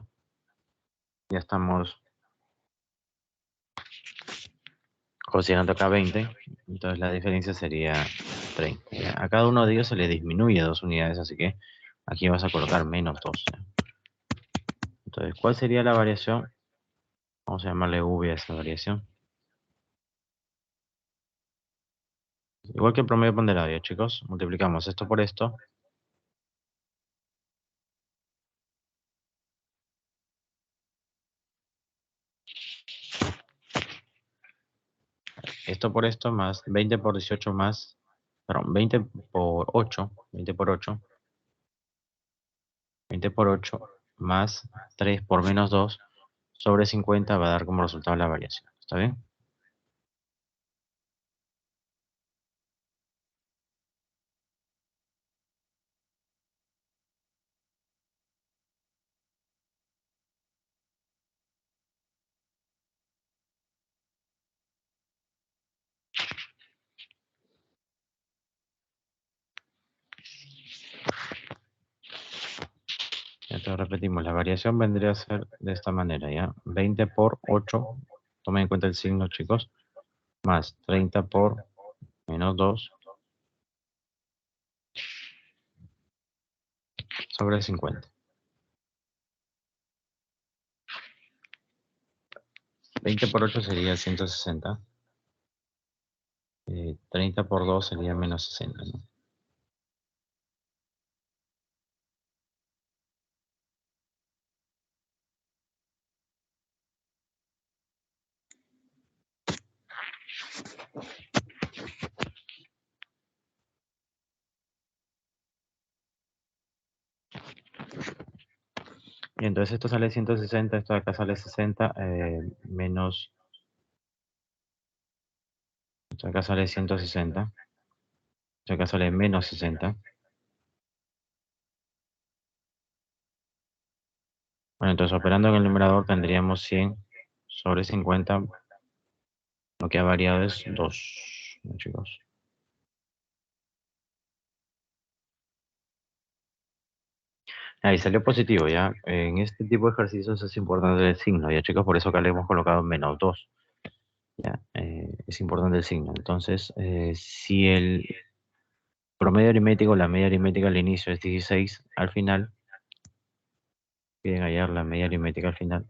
[SPEAKER 1] Ya estamos considerando acá 20. Entonces la diferencia sería 30. ¿Ya? A cada uno de ellos se le disminuye 2 unidades, así que aquí vas a colocar menos 2. ¿Ya? Entonces, ¿cuál sería la variación? Vamos a llamarle V a esa variación. Igual que el promedio ponderado, ¿ya, chicos? Multiplicamos esto por esto. Esto por esto más 20 por 18 más, perdón, 20 por 8, 20 por 8, 20 por 8 más 3 por menos 2 sobre 50 va a dar como resultado la variación. ¿Está bien? Entonces repetimos, la variación vendría a ser de esta manera, ¿ya? 20 por 8, tomen en cuenta el signo, chicos, más 30 por menos 2 sobre 50. 20 por 8 sería 160. 30 por 2 sería menos 60, ¿no? Y entonces esto sale 160, esto de acá sale 60, menos, esto de acá sale 160, esto de acá sale menos 60. Bueno, entonces operando en el numerador tendríamos 100 sobre 50, lo que ha variado es 2, ¿no, chicos? Ahí salió positivo, ¿ya? En este tipo de ejercicios es importante el signo, ¿ya, chicos? Por eso acá le hemos colocado menos 2. ¿ya? Es importante el signo. Entonces, si el promedio aritmético, la media aritmética al inicio es 16, al final, piden hallar la media aritmética al final.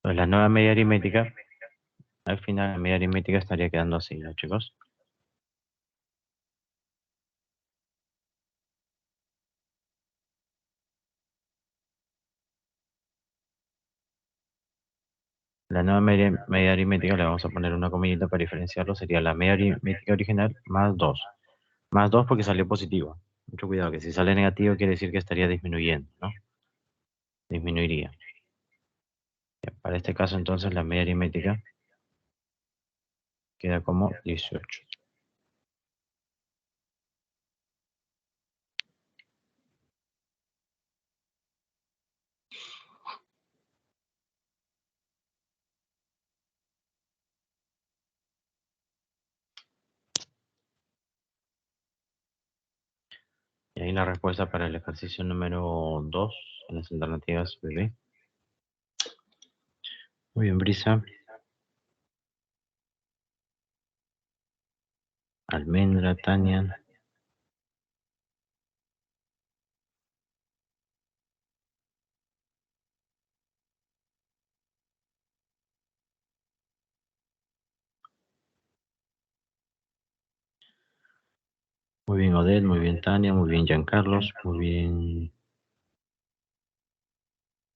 [SPEAKER 1] Pues la nueva media aritmética, al final la media aritmética estaría quedando así, ¿no, chicos? La nueva media aritmética le vamos a poner una comillita para diferenciarlo, sería la media aritmética original más 2. Más 2 porque salió positivo. Mucho cuidado, que si sale negativo quiere decir que estaría disminuyendo, ¿no? Disminuiría. Para este caso entonces la media aritmética queda como 18. Y ahí la respuesta para el ejercicio número 2 en las alternativas BB. Muy bien, Brisa. Almendra, Tania. Muy bien, Odette. Muy bien, Tania. Muy bien, Giancarlos. Muy bien,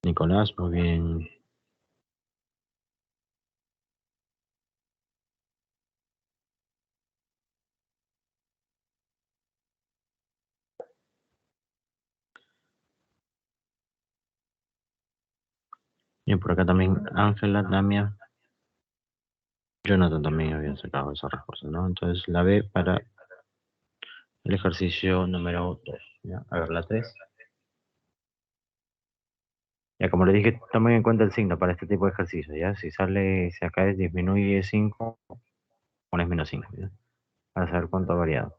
[SPEAKER 1] Nicolás. Muy bien. Bien, por acá también Ángela, Damia. Jonathan también había sacado esa respuesta, ¿no? Entonces la B para el ejercicio número 2. ¿Ya? A ver, la 3. Ya, como le dije, tomen en cuenta el signo para este tipo de ejercicio, ¿ya? Si sale, si acá es disminuye 5, pones menos 5, ¿ya? Para saber cuánto ha variado.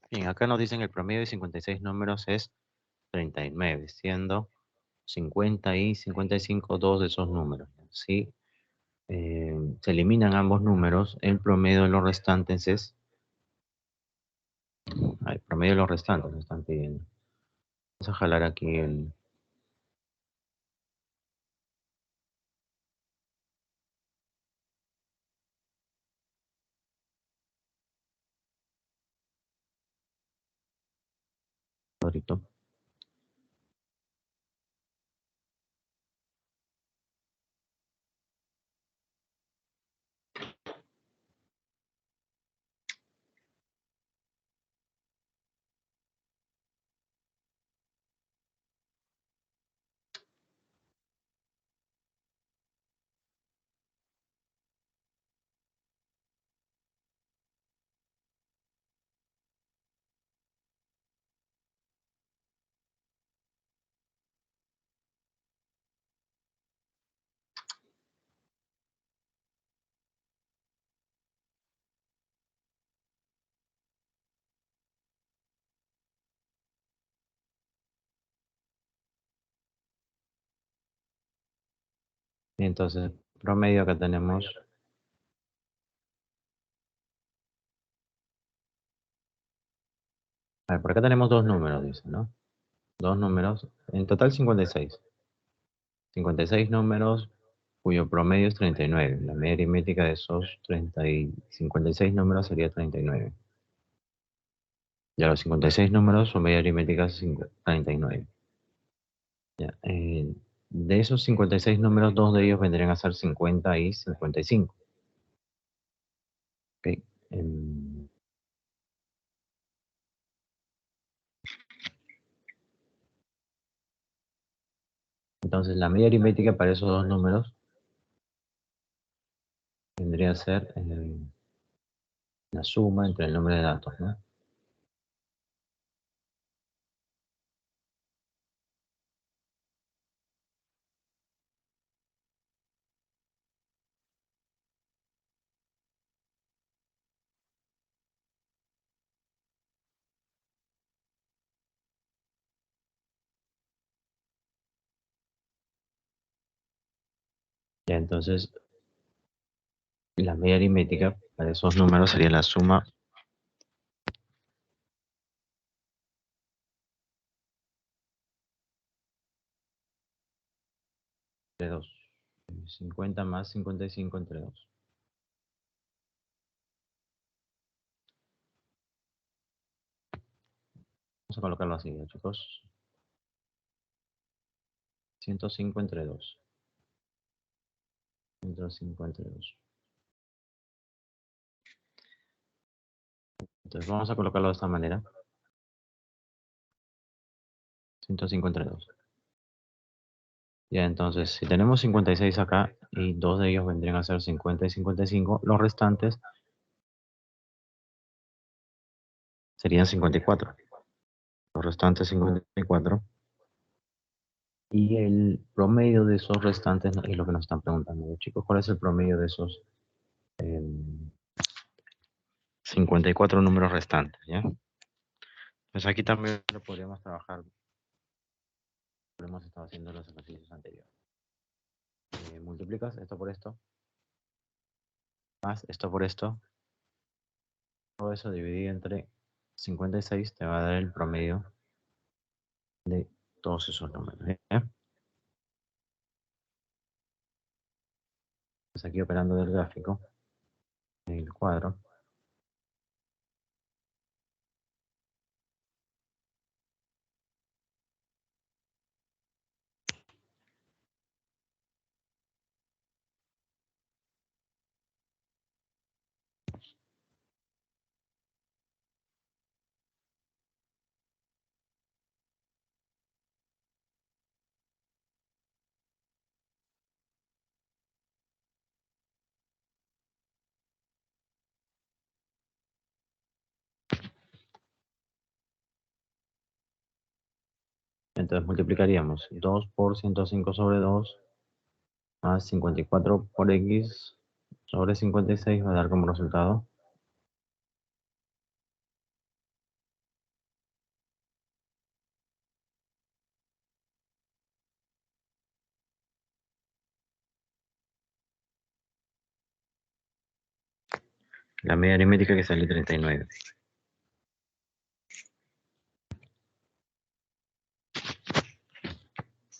[SPEAKER 1] Bien, acá nos dicen el promedio de 56 números es 39, siendo 50 y 55 dos de esos números. Si se eliminan ambos números, el promedio de los restantes es... El promedio de los restantes me están pidiendo. Vamos a jalar aquí el cuadrito. Y entonces, promedio acá tenemos, a ver, por acá tenemos dos números, dice, ¿no? Dos números, en total 56. 56 números cuyo promedio es 39. La media aritmética de esos 56 números sería 39. Ya los 56 números, su media aritmética es 39. Ya, de esos 56 números, dos de ellos vendrían a ser 50 y 55. ¿Ok? Em, entonces, la media aritmética para esos dos números vendría a ser la suma entre el número de datos, ¿no? Ya, entonces, la media aritmética para esos números sería la suma de 2. 50 más 55 entre 2. Vamos a colocarlo así, ¿ya, chicos? 105 entre 2. 105 entre 2. Entonces vamos a colocarlo de esta manera. 105 entre 2. Ya, entonces, si tenemos 56 acá y dos de ellos vendrían a ser 50 y 55, los restantes serían 54. Los restantes 54. Y el promedio de esos restantes es lo que nos están preguntando, chicos. ¿Cuál es el promedio de esos 54 números restantes? ¿Ya? Pues aquí también lo podríamos trabajar. Lo hemos estado haciendo en los ejercicios anteriores. Multiplicas esto por esto, más esto por esto. Todo eso dividido entre 56 te va a dar el promedio de todos esos números. ¿Ya? Pues aquí operando del gráfico, en el cuadro. Entonces multiplicaríamos 2 por 105 sobre 2 más 54 por x sobre 56 va a dar como resultado la media aritmética que sale 39.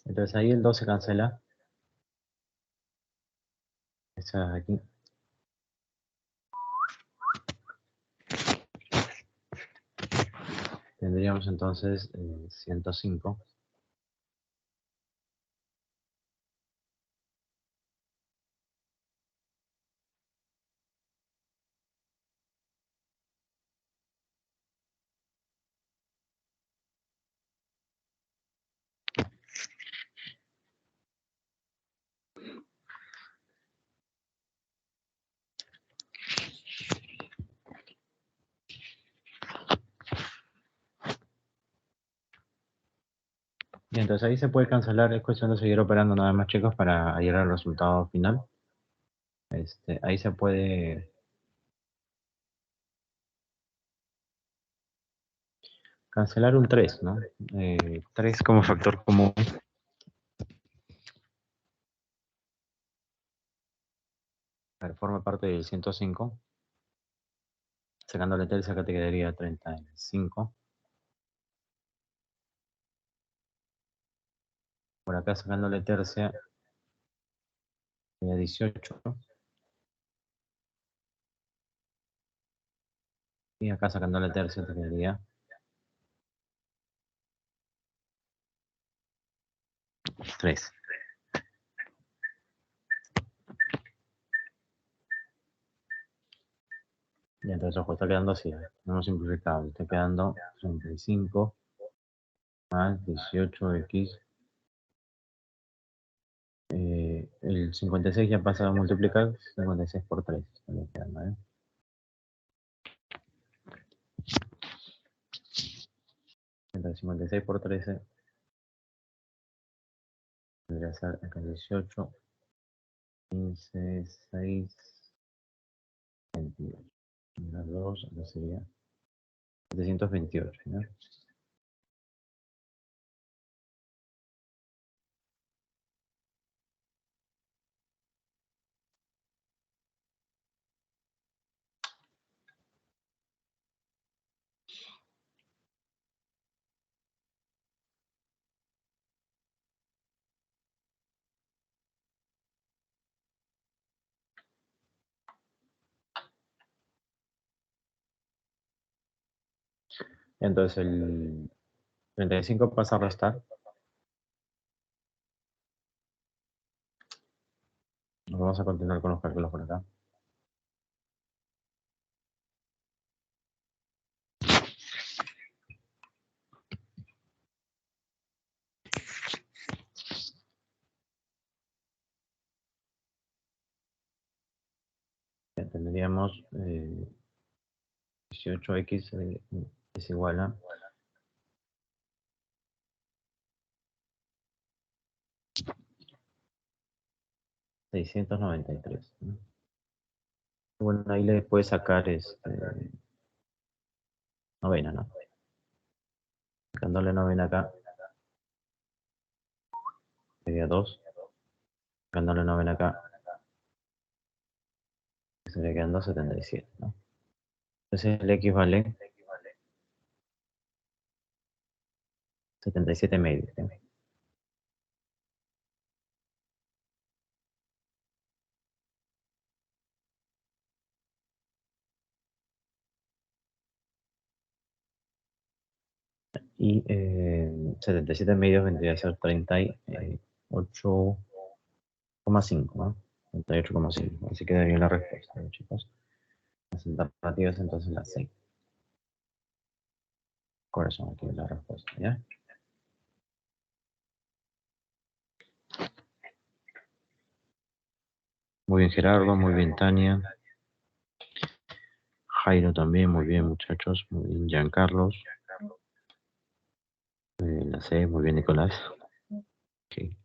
[SPEAKER 1] Entonces ahí el 2 se cancela. Esa de aquí. Tendríamos entonces 105. Y entonces ahí se puede cancelar, es cuestión de seguir operando nada más, chicos, para llegar al resultado final. Ahí se puede cancelar un 3, ¿no? 3 como factor común. forma parte del 105. Sacándole tercia, acá te quedaría 35. Por acá sacándole tercia, quedaría 18. Y acá sacándole tercia te quedaría 3. Y entonces, ojo, está quedando así. No hemos simplificado. Está quedando 35 más 18x. El 56 ya pasa a multiplicar. 56 por 3. Estaría quedando, ¿eh? Entonces, 56 por 13 tendría que ser acá 18, 15, 6, 22. Más 2, acá sería 728, ¿no? Entonces, el 35 pasa a restar. Vamos a continuar con los cálculos por acá. Ya tendríamos 18x es igual a 693, ¿no? Bueno, ahí le puedes sacar novena, ¿no? Sacándole novena acá, sería 2. Sacándole novena acá, sería quedando 77, ¿no? Entonces el X vale 77 medios, ¿no? Y 77 medios vendría a ser 38,5, ¿no? 38,5. Así quedaría la respuesta, ¿no, chicos? Las alternativas entonces las 6. Corazón, aquí es la respuesta, ¿ya? Muy bien, Gerardo, muy bien, Tania. Jairo también, muy bien, muchachos. Muy bien, Giancarlos. La C, muy bien, Nicolás. Ok.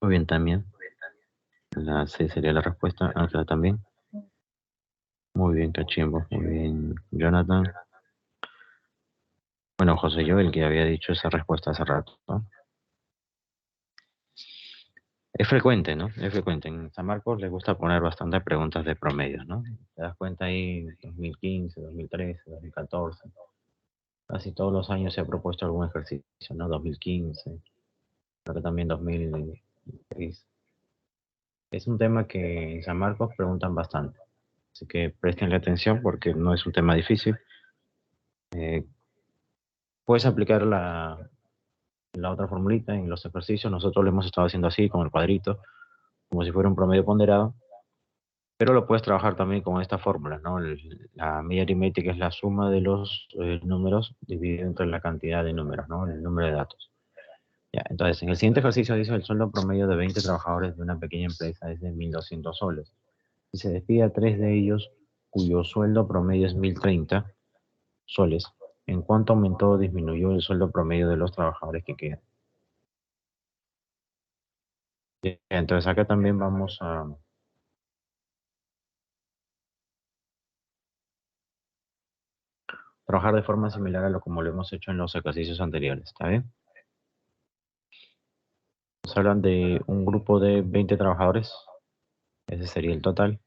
[SPEAKER 1] Muy bien, también. La C sería la respuesta. Ángela también. Muy bien, Cachimbo. Muy bien, Jonathan. Bueno, José Joel, que había dicho esa respuesta hace rato, ¿no? Es frecuente, ¿no? Es frecuente. En San Marcos les gusta poner bastantes preguntas de promedio, ¿no? Te das cuenta ahí, 2015, 2013, 2014. Casi todos los años se ha propuesto algún ejercicio, ¿no? 2015, creo que también 2006. Es un tema que en San Marcos preguntan bastante. Así que prestenle atención porque no es un tema difícil. Eh, puedes aplicar la otra formulita en los ejercicios. Nosotros lo hemos estado haciendo así, con el cuadrito, como si fuera un promedio ponderado. Pero lo puedes trabajar también con esta fórmula, ¿no? La media aritmética es la suma de los números dividido entre la cantidad de números, ¿no? El número de datos. Ya, entonces, en el siguiente ejercicio dice el sueldo promedio de 20 trabajadores de una pequeña empresa es de 1.200 soles. Y se despide a 3 de ellos cuyo sueldo promedio es 1.030 soles. ¿En cuánto aumentó o disminuyó el sueldo promedio de los trabajadores que quedan? Ya, entonces, acá también vamos a trabajar de forma similar a lo como lo hemos hecho en los ejercicios anteriores, ¿está bien? Nos hablan de un grupo de 20 trabajadores. Ese sería el total.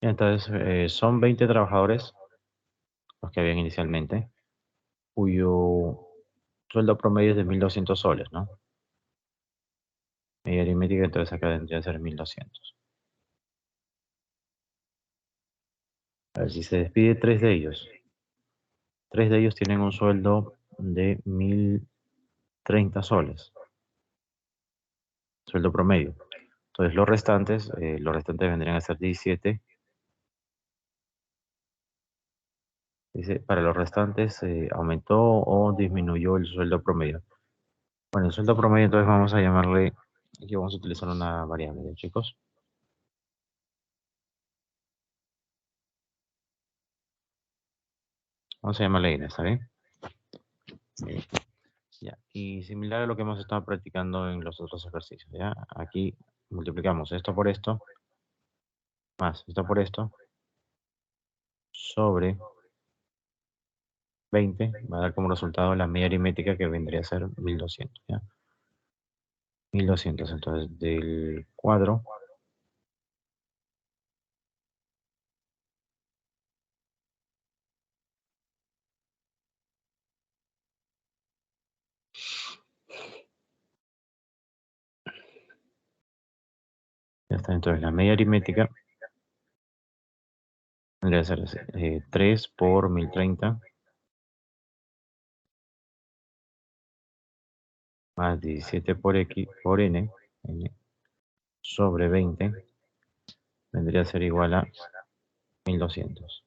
[SPEAKER 1] Entonces, son 20 trabajadores los que habían inicialmente, cuyo sueldo promedio es de 1.200 soles, ¿no? Media aritmética, entonces acá vendría a ser 1.200. A ver, si se despide tres de ellos tienen un sueldo de 1.030 soles, sueldo promedio. Entonces, los restantes vendrían a ser 17. Dice, para los restantes, ¿aumentó o disminuyó el sueldo promedio? Bueno, el sueldo promedio, entonces vamos a llamarle, aquí vamos a utilizar una variable, ¿ya, chicos? Vamos a llamarle N, ¿está bien? Sí. Ya. Y similar a lo que hemos estado practicando en los otros ejercicios, ¿ya? Aquí multiplicamos esto por esto, más esto por esto, sobre 20, va a dar como resultado la media aritmética que vendría a ser 1.200, ¿ya? 1.200, entonces del cuadro ya está. Entonces la media aritmética vendría a ser 3 por 1.030 más 17 por X por N sobre 20 vendría a ser igual a 1.200.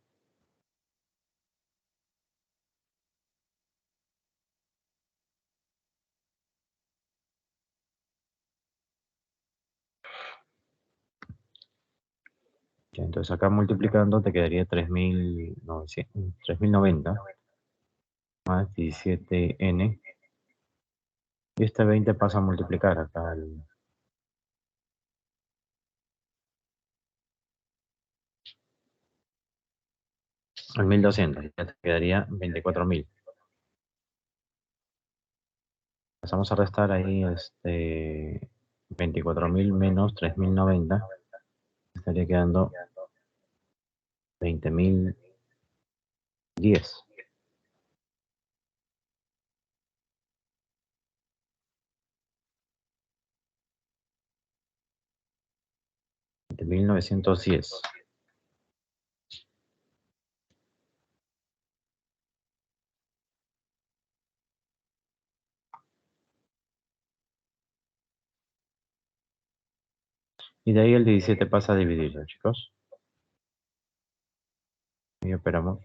[SPEAKER 1] Ya, entonces acá multiplicando te quedaría 3.090 más 17N. Y este 20 pasa a multiplicar acá al 1.200. Ya te quedaría 24.000. Pasamos a restar ahí 24.000 menos 3.090. Estaría quedando 20.010. 20.910. Y de ahí el 17 pasa a dividirlo, chicos. Y operamos.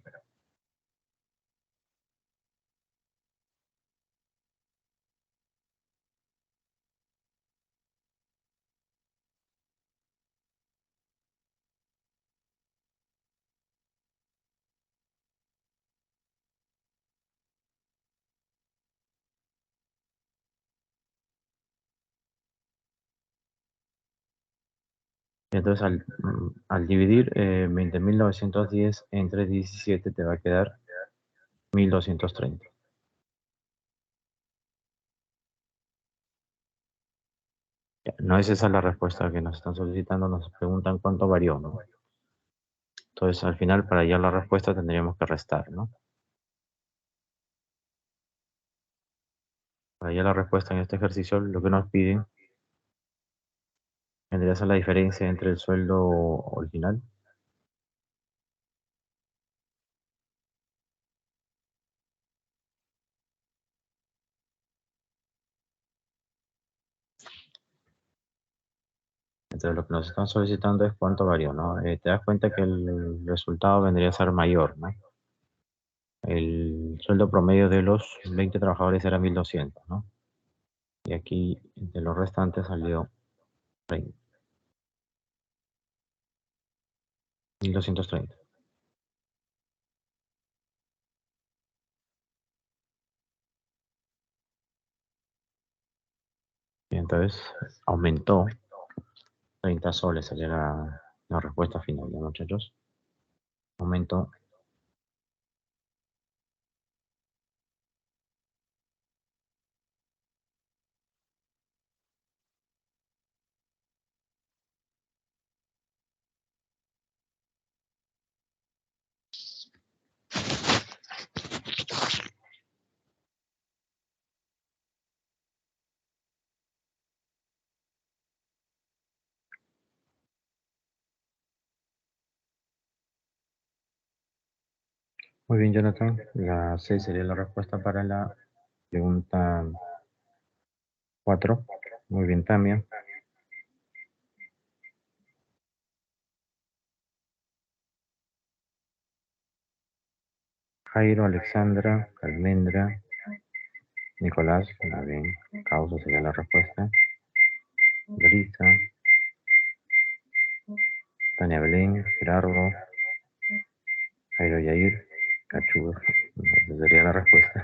[SPEAKER 1] Y entonces al dividir 20.910 entre 17 te va a quedar 1.230. Ya, no es esa la respuesta que nos están solicitando, nos preguntan cuánto varió, ¿no? Entonces al final para hallar la respuesta tendríamos que restar, ¿no? Para hallar la respuesta en este ejercicio lo que nos piden vendría a ser la diferencia entre el sueldo original. Entonces lo que nos están solicitando es cuánto varió, ¿no? Te das cuenta que el resultado vendría a ser mayor, ¿no? el sueldo promedio de los 20 trabajadores era 1.200, ¿no? Y aquí de los restantes salió 1.230. Y entonces aumentó 30 soles, sería la respuesta final, ¿ya, muchachos? Aumentó. Muy bien, Jonathan. La C sería la respuesta para la pregunta 4. Muy bien, Tamia. Jairo, Alexandra, Almendra, Nicolás, muy bien. Causa sería la respuesta. Brisa, Tania Belén, Gerardo, Jairo Yair, Cachú. Esa sería la respuesta.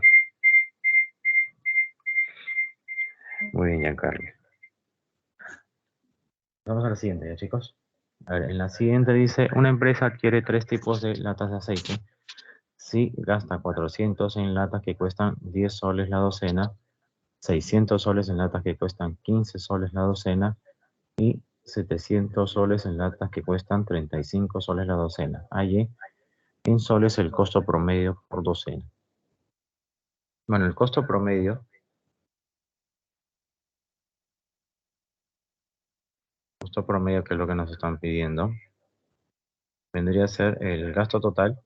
[SPEAKER 1] Muy bien, Giancarlo. Vamos a la siguiente, ¿ya, chicos? A ver, en la siguiente dice, una empresa adquiere 3 tipos de latas de aceite. Si gasta 400 en latas que cuestan 10 soles la docena, 600 soles en latas que cuestan 15 soles la docena y 700 soles en latas que cuestan 35 soles la docena. Allí, en soles el costo promedio por docena. Bueno, el costo promedio que es lo que nos están pidiendo, vendría a ser el gasto total.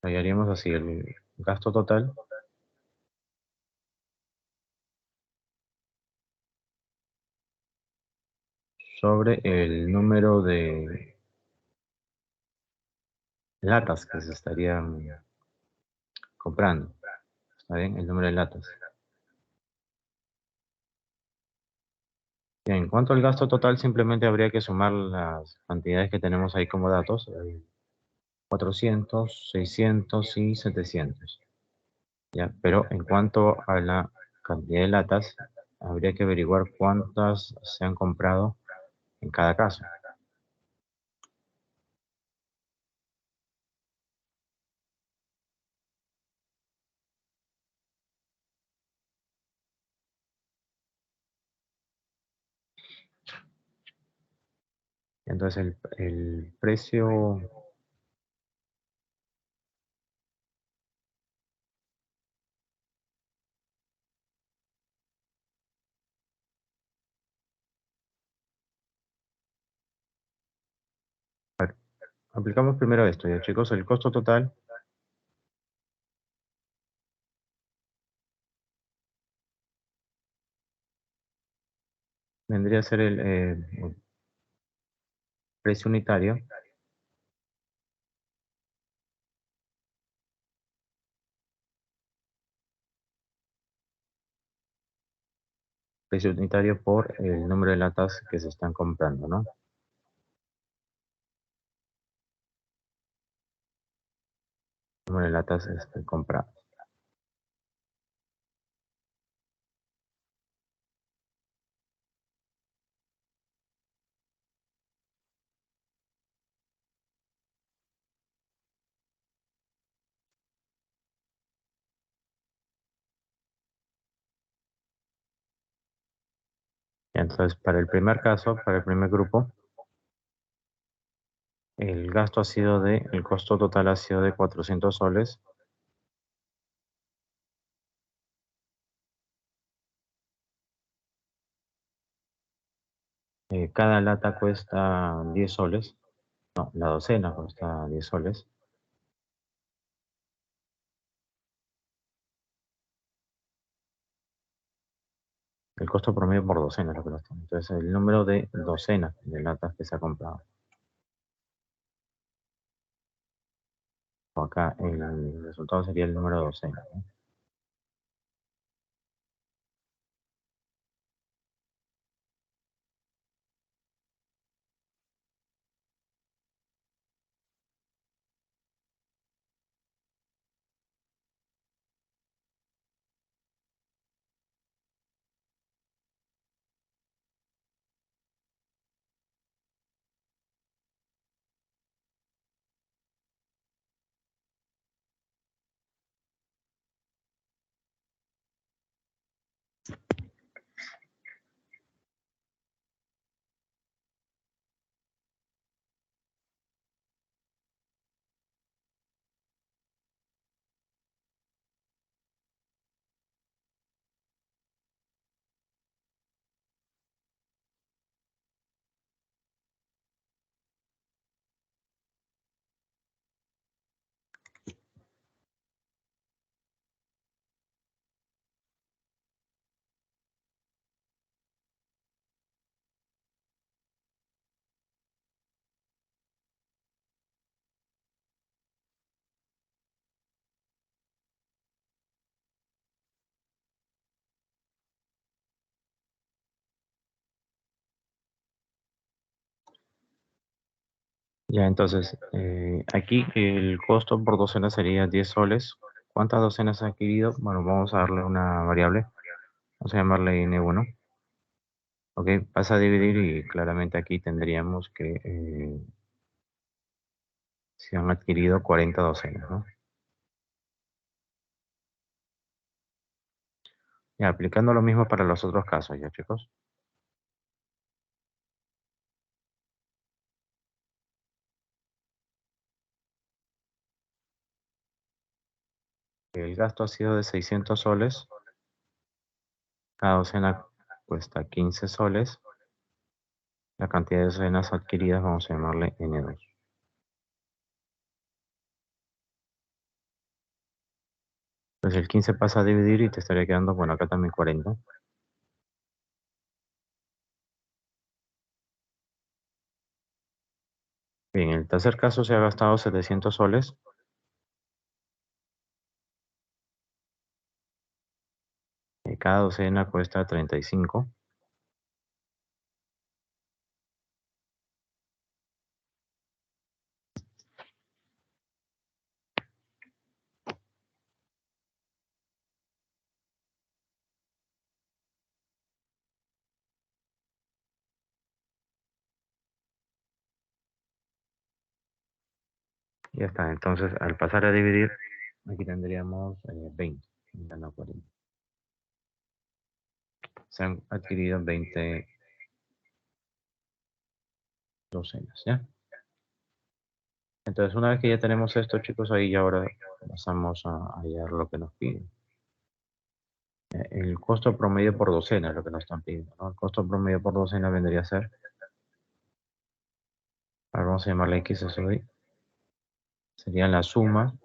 [SPEAKER 1] Lo haríamos así, el gasto total sobre el número de latas que se estarían comprando. ¿Está bien? El número de latas. Bien, en cuanto al gasto total, simplemente habría que sumar las cantidades que tenemos ahí como datos, 400, 600 y 700. ¿Ya? Pero en cuanto a la cantidad de latas, habría que averiguar cuántas se han comprado en cada caso. Entonces el precio, a ver, aplicamos primero esto, ya chicos, el costo total vendría a ser el precio unitario, por el número de latas que se están comprando, ¿no? Número de latas compradas. Entonces, para el primer caso, para el primer grupo, el costo total ha sido de 400 soles. Cada lata cuesta 10 soles. No, la docena cuesta 10 soles. El costo promedio por docena es lo que nos está. Entonces, el número de docenas de latas que se ha comprado. O acá el resultado sería el número de docenas, ¿no? Ya, entonces, aquí el costo por docena sería 10 soles. ¿Cuántas docenas ha adquirido? Bueno, vamos a darle una variable. Vamos a llamarle N1. Ok, pasa a dividir y claramente aquí tendríamos que se han adquirido 40 docenas, ¿no? Ya, aplicando lo mismo para los otros casos, ya chicos. El gasto ha sido de 600 soles. Cada docena cuesta 15 soles. La cantidad de docenas adquiridas vamos a llamarle N2. Entonces el 15 pasa a dividir y te estaría quedando, bueno, acá también 40. Bien, en el tercer caso se ha gastado 700 soles. Cada docena cuesta 35. Ya está, entonces al pasar a dividir, aquí tendríamos 20, ya no 40. Se han adquirido 20 docenas, ¿ya? Entonces una vez que ya tenemos esto, chicos, ahí ya ahora pasamos a hallar lo que nos piden. El costo promedio por docena es lo que nos están pidiendo, ¿no? El costo promedio por docena vendría a ser, ahora vamos a llamarle X eso de, sería la suma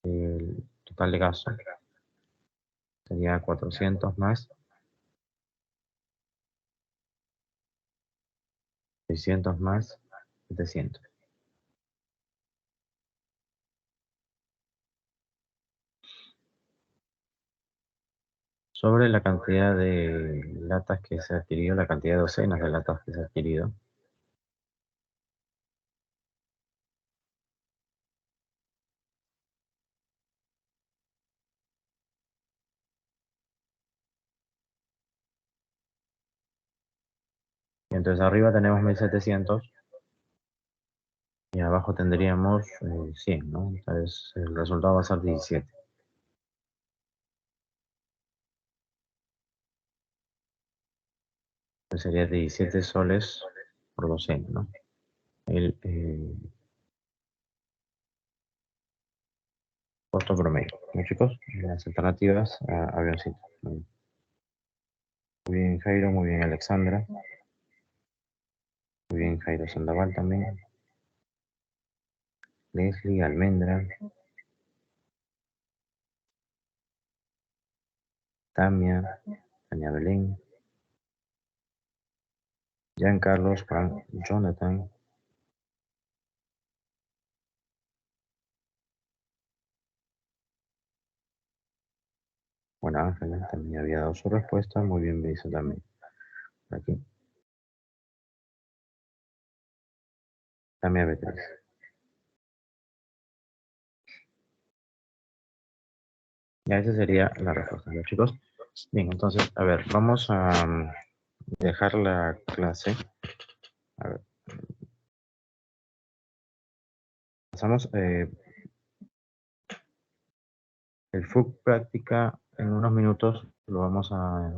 [SPEAKER 1] del total de gasto, sería 400 más 600 más 700. Sobre la cantidad de latas que se ha adquirido, la cantidad de docenas de latas que se ha adquirido. Y entonces arriba tenemos 1700 y abajo tendríamos 100, ¿no? Entonces el resultado va a ser 17. Entonces sería 17 soles por docena, ¿no? El costo promedio. ¿No, chicos? Las alternativas a avioncito. Muy bien, Jairo, muy bien, Alexandra. Muy bien, Jairo Sandoval también. Leslie, Almendra, Tamia, Tania Belén, Giancarlos, Juan, Jonathan, bueno, Ángela también había dado su respuesta, muy bien me dice también. Aquí, Tamia Beatriz. Ya esa sería la respuesta, ¿ya, chicos? Bien, entonces, a ver, vamos a dejar la clase. A ver, pasamos el full práctica en unos minutos, lo vamos a...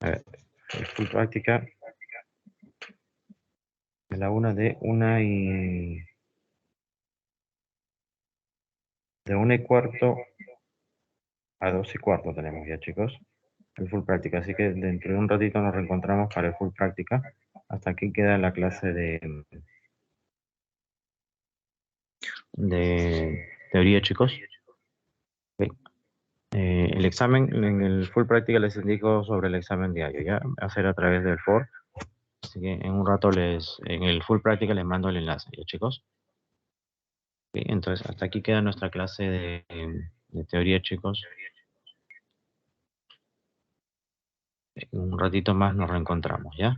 [SPEAKER 1] A ver, el full práctica de la de 1:15 a 2:15 tenemos ya, chicos, el full práctica. Así que dentro de un ratito nos reencontramos para el full práctica. Hasta aquí queda la clase de teoría, chicos. Ok. El examen, en el full práctica les indico sobre el examen diario, ¿ya? Hacer a través del FOR. Así que en un rato en el full práctica les mando el enlace, ¿ya, chicos? Ok, entonces, hasta aquí queda nuestra clase de teoría, chicos. En un ratito más nos reencontramos, ¿ya?